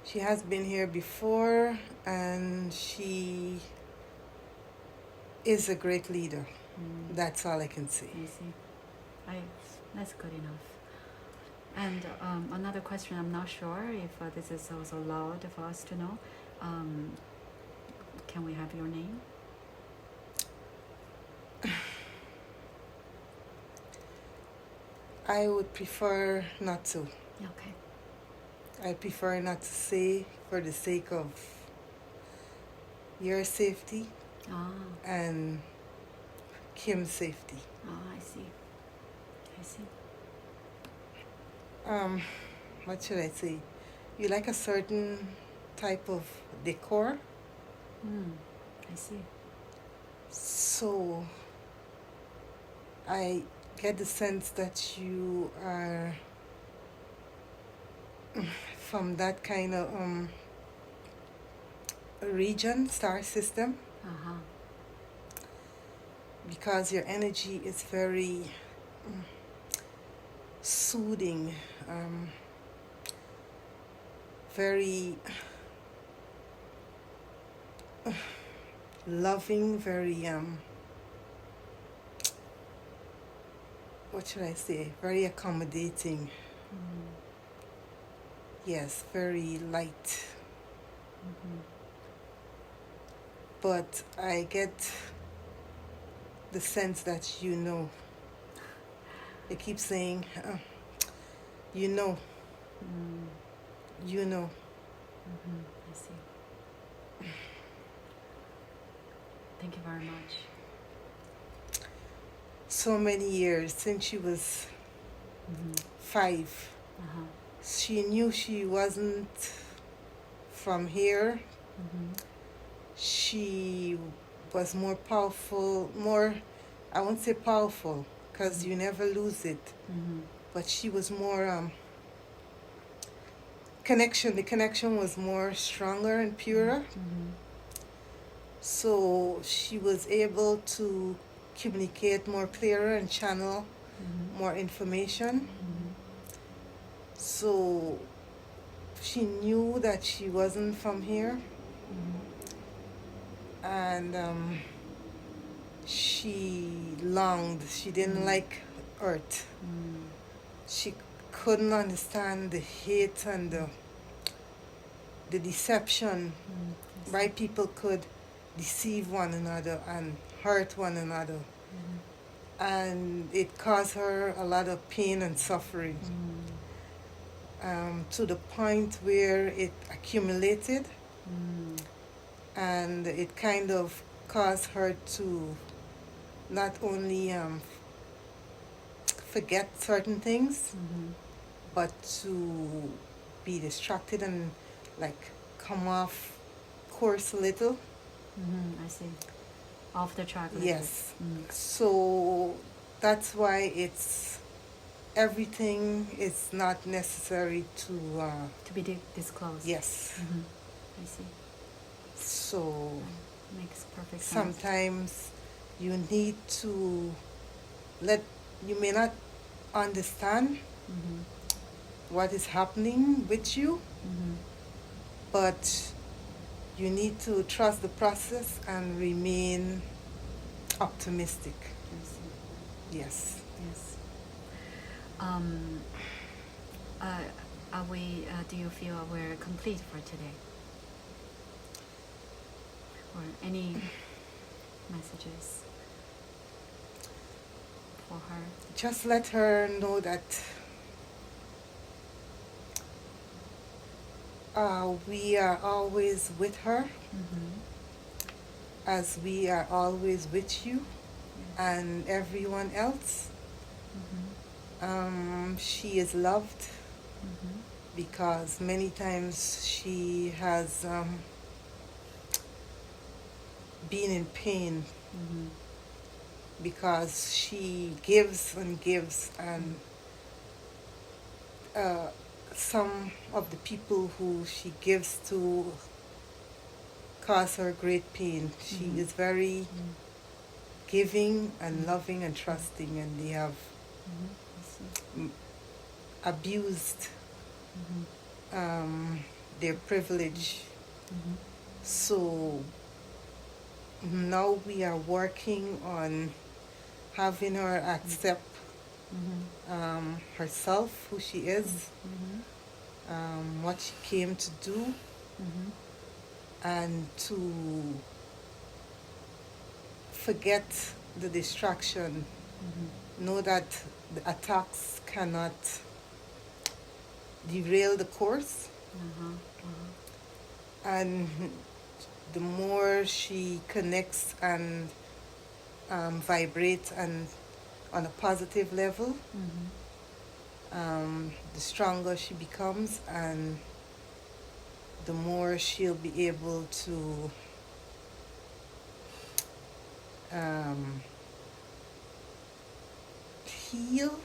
She has been here before, and she is a great leader. That's all I can say. I see. That's good enough. And another question, I'm not sure if this is also allowed for us to know. Can we have your name? I would prefer not to. Okay. I prefer not to say, for the sake of your safety and Kim's safety. I see. What should I say? You like a certain type of decor? I see. So I get the sense that you are from that kind of region, star system. Because your energy is very soothing, very loving, very what should I say? Very accommodating. Yes, very light. But I get the sense that you know. They keep saying, you know. You know. I see. Thank you very much. So many years since she was 5. She knew she wasn't from here. She was more powerful, I won't say powerful, because you never lose it, but she was more the connection was more stronger and purer. So she was able to communicate more clearer and channel more information. So she knew that she wasn't from here. and she longed. She didn't like Earth. She couldn't understand the hate and the deception, why people could deceive one another and hurt one another. And it caused her a lot of pain and suffering, to the point where it accumulated, and it kind of caused her to not only forget certain things, but to be distracted and like come off course a little. I see. Off the track. Yes. So that's why it's everything is not necessary to be disclosed. Yes. I see. So Makes perfect sense. sometimes you need to you may not understand what is happening with you, but you need to trust the process and remain optimistic. Yes. Yes. Are we? Do you feel we're complete for today? Or any messages for her? Just let her know that we are always with her, as we are always with you and everyone else. She is loved because many times she has been in pain because she gives and gives, and some of the people who she gives to cause her great pain. She is very giving and loving and trusting, and they have abused their privilege. So now we are working on having her accept herself, who she is, what she came to do, and to forget the distraction. Know that the attacks cannot derail the course. And the more she connects and vibrates and on a positive level, the stronger she becomes, and the more she'll be able to heal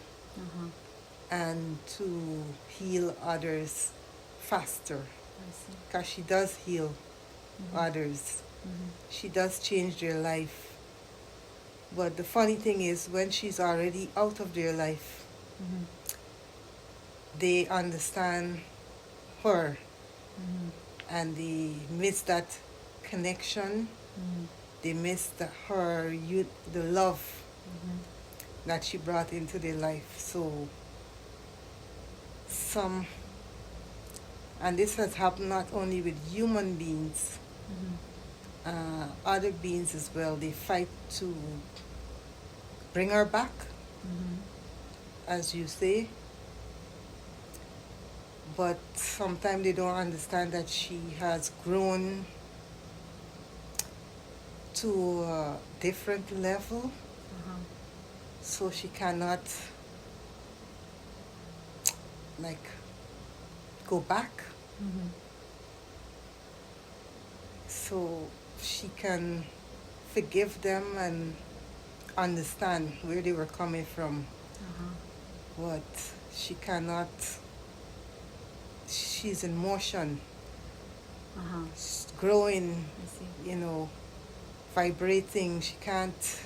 and to heal others faster, because she does heal others. She does change their life. But the funny thing is, when she's already out of their life, they understand her, and they miss that connection. They miss the love that she brought into their life. So and this has happened not only with human beings, other beings as well. They fight to bring her back, as you say, but sometimes they don't understand that she has grown to a different level, so she cannot go back. So she can forgive them and understand where they were coming from. But she cannot. She's in motion, she's growing, vibrating. She can't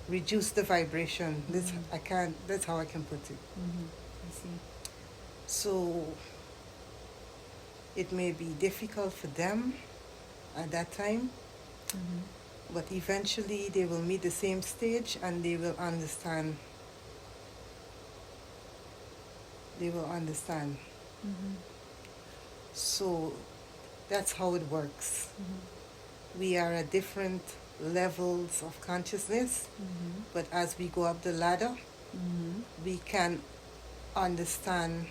reduce the vibration. That's how I can put it. I see. So It may be difficult for them at that time, but eventually they will meet the same stage and they will understand. They will understand. So that's how it works. We are at different levels of consciousness, but as we go up the ladder, we can understand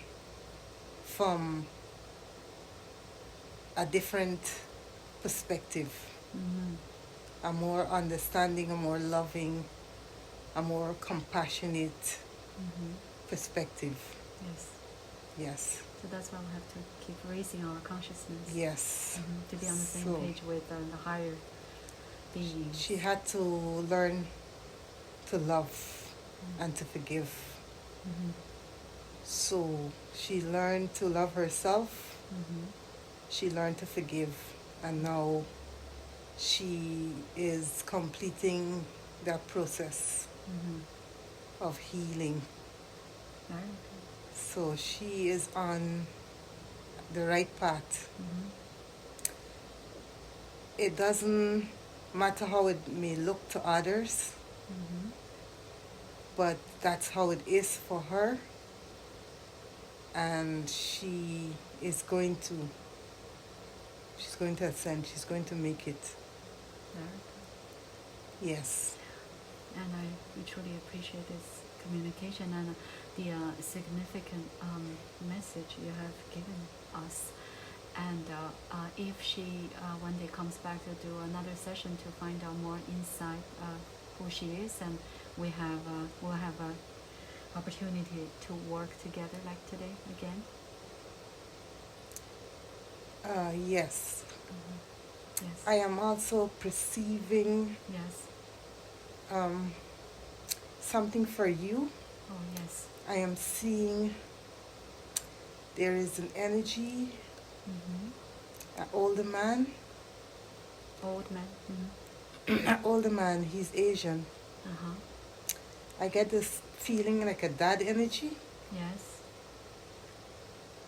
from a different perspective, a more understanding, a more loving, a more compassionate perspective. Yes. Yes. So that's why we have to keep raising our consciousness. Yes. To be on the same page with the higher beings. She had to learn to love and to forgive. So she learned to love herself. She learned to forgive, and now she is completing that process of healing. So she is on the right path. It doesn't matter how it may look to others, but that's how it is for her, and she's going to ascend. She's going to make it. Yes. And we truly appreciate this communication and the significant message you have given us. And if she one day comes back to do another session to find out more insight who she is, and we'll have an opportunity to work together like today again. Yes. Yes. I am also perceiving something for you. Oh, yes. I am seeing there is an energy, an older man. Old man. An older man, he's Asian. I get this feeling like a dad energy. Yes.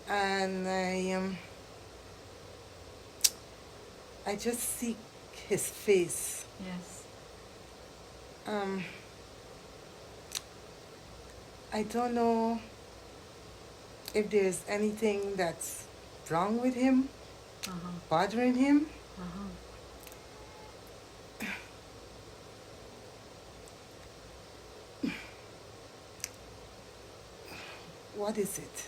And I just see his face. Yes. I don't know if there's anything that's wrong with him, bothering him. What is it?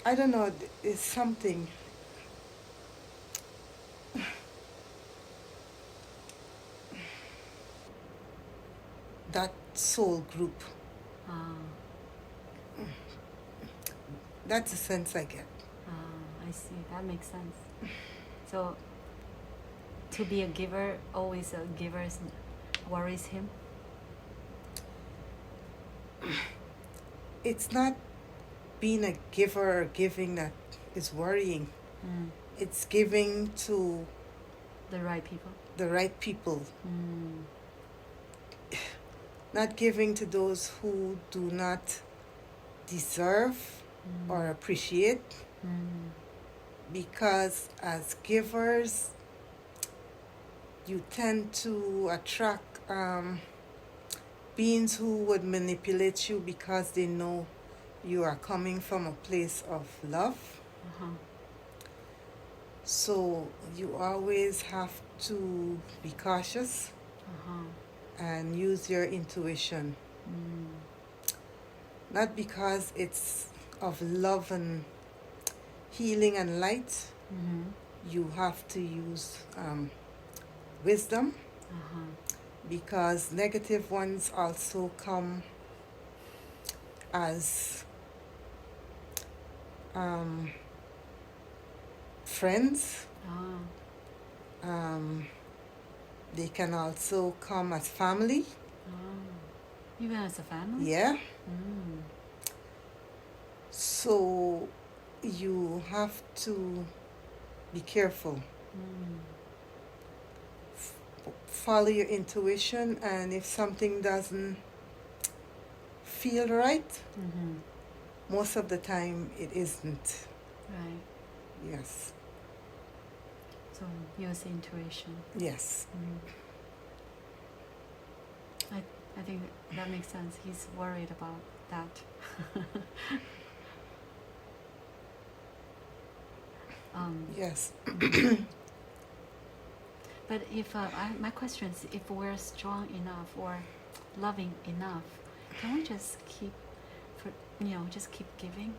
I don't know, it's something. That soul group. That's the sense I get. I see. That makes sense. So, to be a giver, always a giver worries him? It's not being a giver or giving that is worrying. It's giving to the right people. The right people. Not giving to those who do not deserve or appreciate. Because as givers, you tend to attract beings who would manipulate you because they know you are coming from a place of love. So you always have to be cautious and use your intuition. Not because it's of love and healing and light. You have to use wisdom, because negative ones also come as friends. They can also come as family. Even as a family? Yeah. So you have to be careful. Follow your intuition, and if something doesn't feel right, most of the time it isn't. Right. Yes. So use intuition. Yes. I think that makes sense. He's worried about that. Yes. But if my question is, if we're strong enough or loving enough, can we just keep, just keep giving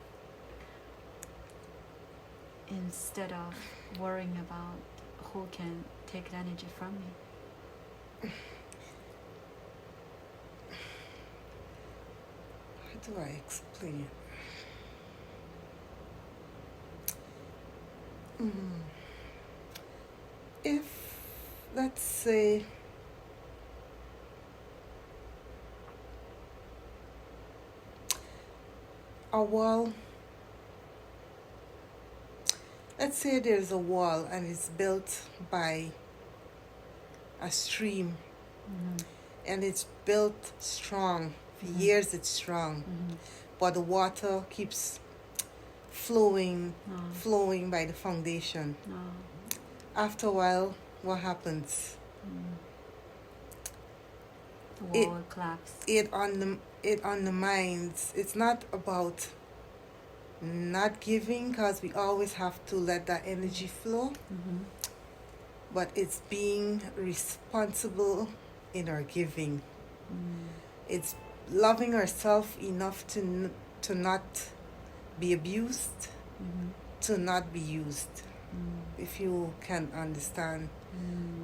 instead of worrying about who can take the energy from me? How do I explain? If, let's say, a wall, let's say there's a wall and it's built by a stream, and it's built strong. For years it's strong, but the water keeps flowing by the foundation. After a while, what happens? The wall collapses. It undermines. It's not about not giving, because we always have to let that energy flow, but it's being responsible in our giving. It's loving ourselves enough to not be abused, to not be used. If you can understand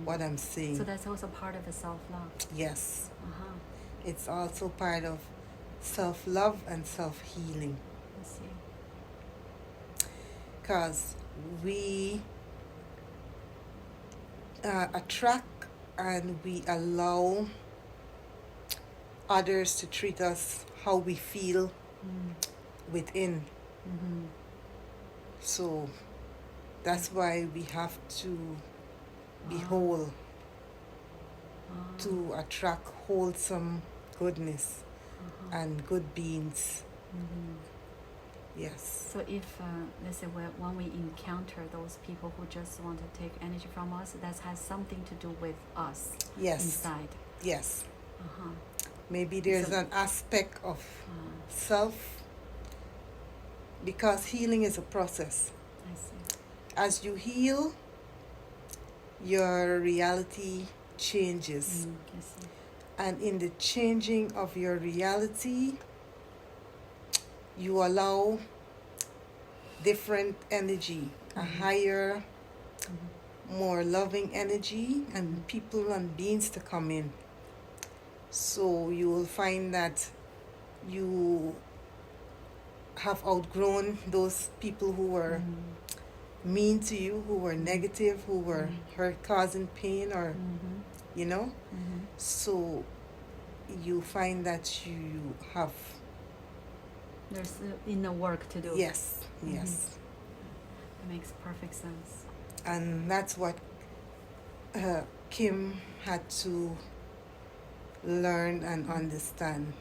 what I'm saying. So that's also part of the self-love. Yes. It's also part of self-love and self-healing. I see. Because we attract and we allow others to treat us how we feel within. So that's why we have to be whole, to attract wholesome goodness and good beings. Yes. So if, let's say, when we encounter those people who just want to take energy from us, that has something to do with us inside. Yes. Maybe there's an aspect of self, because healing is a process. I see. As you heal, your reality changes. I see. And in the changing of your reality, you allow different energy, a higher, more loving energy, and people and beings to come in. So you will find that you have outgrown those people who were mean to you, who were negative, who were hurt, causing pain, or so you find that you have, there's inner work to do. yes. It makes perfect sense. And that's what Kim had to learn and understand.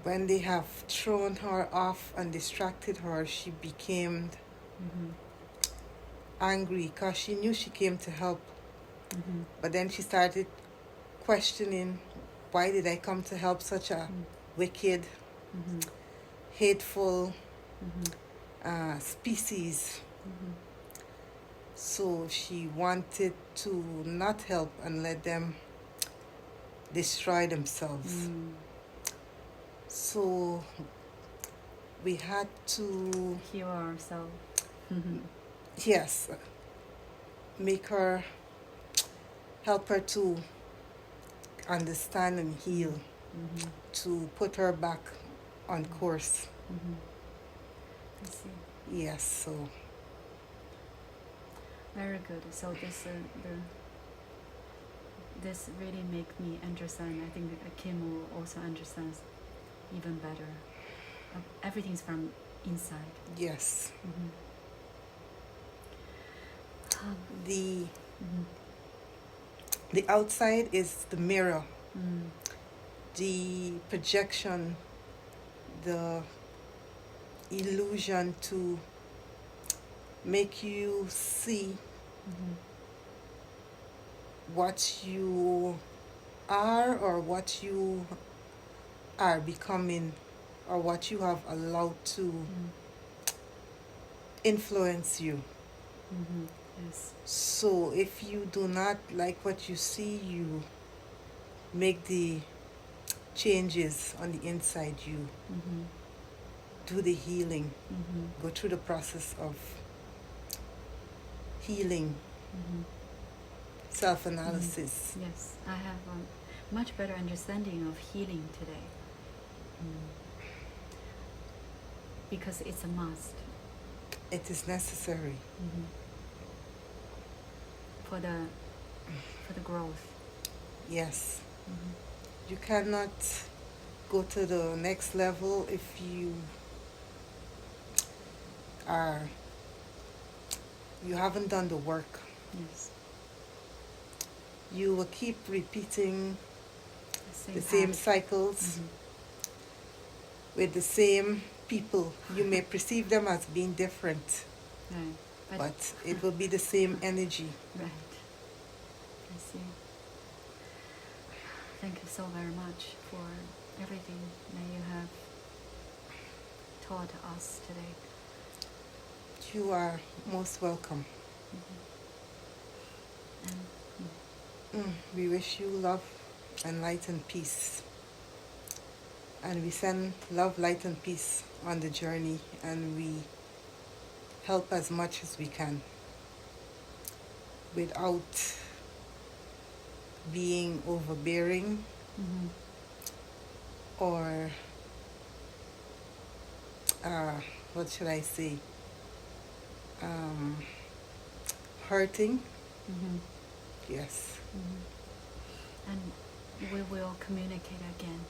When they have thrown her off and distracted her, she became angry, because she knew she came to help. But then she started questioning, why did I come to help such a wicked, hateful species? So she wanted to not help and let them destroy themselves. So we had to heal ourselves. Yes, help her to understand and heal, to put her back on course. I see. Yes, so very good. So this really make me understand. I think Kim will also understand even better. Everything's from inside. yes. The outside is the mirror, the projection, the illusion to make you see what you are or what you are becoming or what you have allowed to influence you. Yes. So if you do not like what you see, you make the changes on the inside. You do the healing, go through the process of healing, self-analysis. Yes, I have a much better understanding of healing today. Because it's a must. It is necessary. For the growth. Yes. You cannot go to the next level if you haven't done the work. Yes. You will keep repeating the same pattern. cycles with the same people. You may perceive them as being different, Right. but it will be the same energy. Right. I see. Thank you so very much for everything that you have taught us today. You are most welcome. We wish you love and light and peace. And we send love, light and peace on the journey, and we help as much as we can without being overbearing or what should I say, hurting. Yes. And we will communicate again.